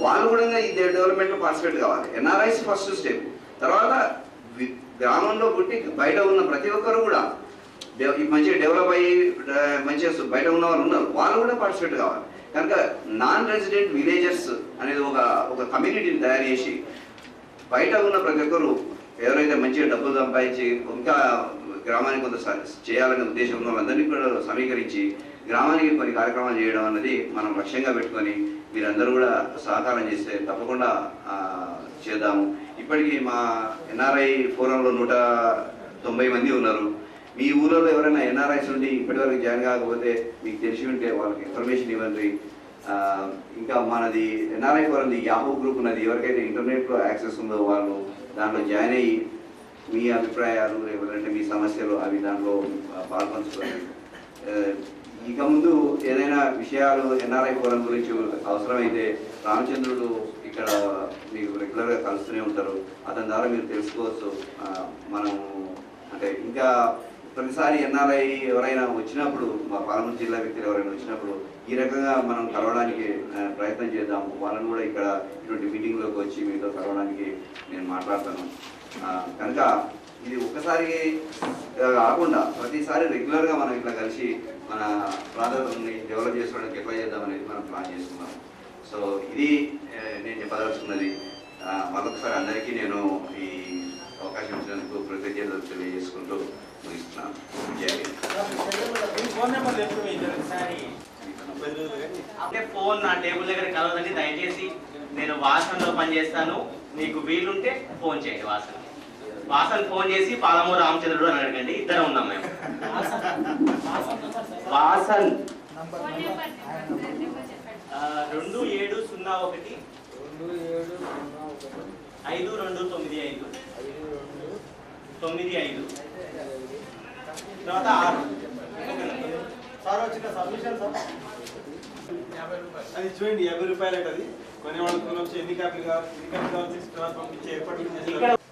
వాళ్ళు కూడా ఈ డెవలప్మెంట్లో పార్టిసిపేట్ కావాలి. NRIs first step. తర్వాత గ్రామంలో పుట్టి బయట ఉన్న ప్రతి ఒక్కరు కూడా మంచిగా డెవలప్ అయ్యి మంచిగా బయట ఉన్న వాళ్ళు ఉన్నారు, వాళ్ళు కూడా పార్టిసిపేట్ కావాలి. కనుక నాన్ రెసిడెంట్ విలేజర్స్ అనేది ఒక కమ్యూనిటీని తయారు చేసి బయట ఉన్న ప్రతి ఒక్కరు ఎవరైతే మంచిగా డబ్బులు సంపాదించి ఇంకా గ్రామానికి కొంత చేయాలనే ఉద్దేశం ఉన్న వాళ్ళందరినీ కూడా సమీకరించి గ్రామానికి కొన్ని కార్యక్రమాలు చేయడం అన్నది మనం లక్ష్యంగా పెట్టుకొని మీరందరూ కూడా సహకారం చేస్తే తప్పకుండా చేద్దాము. ఇప్పటికీ మా ఎన్ఆర్ఐ ఫోరంలో 190 మంది ఉన్నారు. మీ ఊళ్ళో ఎవరైనా ఎన్ఆర్ఐస్ ఉండి ఇప్పటివరకు జాయిన్ కాకపోతే మీకు తెలిసి ఉంటే వాళ్ళకి ఇన్ఫర్మేషన్ ఇవ్వండి. ఇంకా మనది ఎన్ఆర్ఐ ఫోరంది యాహూ గ్రూప్ ఉన్నది. ఎవరికైతే ఇంటర్నెట్లో యాక్సెస్ ఉందో వాళ్ళు దాంట్లో జాయిన్ అయ్యి మీ అభిప్రాయాలు లేకపోతే మీ సమస్యలు అవి దాంట్లో పాల్పంచుకొని ఇక ముందు ఏదైనా విషయాలు ఎన్ఆర్ఐ ఫోరం గురించి అవసరమైతే రామచంద్రుడు ఇక్కడ మీకు రెగ్యులర్గా కలుస్తూనే ఉంటారు. అతని ద్వారా మీరు తెలుసుకోవచ్చు. మనం అంటే ఇంకా ప్రతిసారి ఎన్ఆర్ఐ ఎవరైనా వచ్చినప్పుడు మా పాలమూరు జిల్లా వ్యక్తులు ఎవరైనా వచ్చినప్పుడు ఈ రకంగా మనం కలవడానికి ప్రయత్నం చేద్దాం. వాళ్ళని కూడా ఇక్కడ ఇటువంటి మీటింగ్లోకి వచ్చి మీతో కలవడానికి నేను మాట్లాడతాను. కనుక ఇది ఒక్కసారి కాకుండా ప్రతిసారి రెగ్యులర్గా మనం ఇట్లా కలిసి మన ప్రాంతాన్ని డెవలప్ చేసుకోవడానికి ఎట్లా చేద్దామనేది మనం ప్లాన్ చేసుకున్నాం. సో ఇది నేను చెప్పదలుచుకున్నది. మరొకసారి అందరికీ నేను ఈ అవకాశం ఇచ్చినందుకు కృతజ్ఞతలు తెలియజేసుకుంటూ ముగిస్తున్నాను. అంటే ఫోన్ నా టేబుల్ దగ్గర కలవదండి. దయచేసి నేను వాసనలో పనిచేస్తాను. మీకు వీలుంటే ఫోన్ చేయండి. వాసన్ ఫోన్ చేసి పాలమూరు రామచంద్రుడు అని అడగండి. ఇద్దరం ఉన్నాం మేము. వాసన్ 2701 5295 95 తర్వాత 6 సార్ వచ్చిన సబ్మిషన్ సార్ అది చూడండి 50 రూపాయలు. అది కొనే వాళ్ళకి ఎన్ని కాపీలు కావాలి, ఎన్ని కాపీలు కావాలి పంపించే ఏర్పాట్లు చేస్తారు.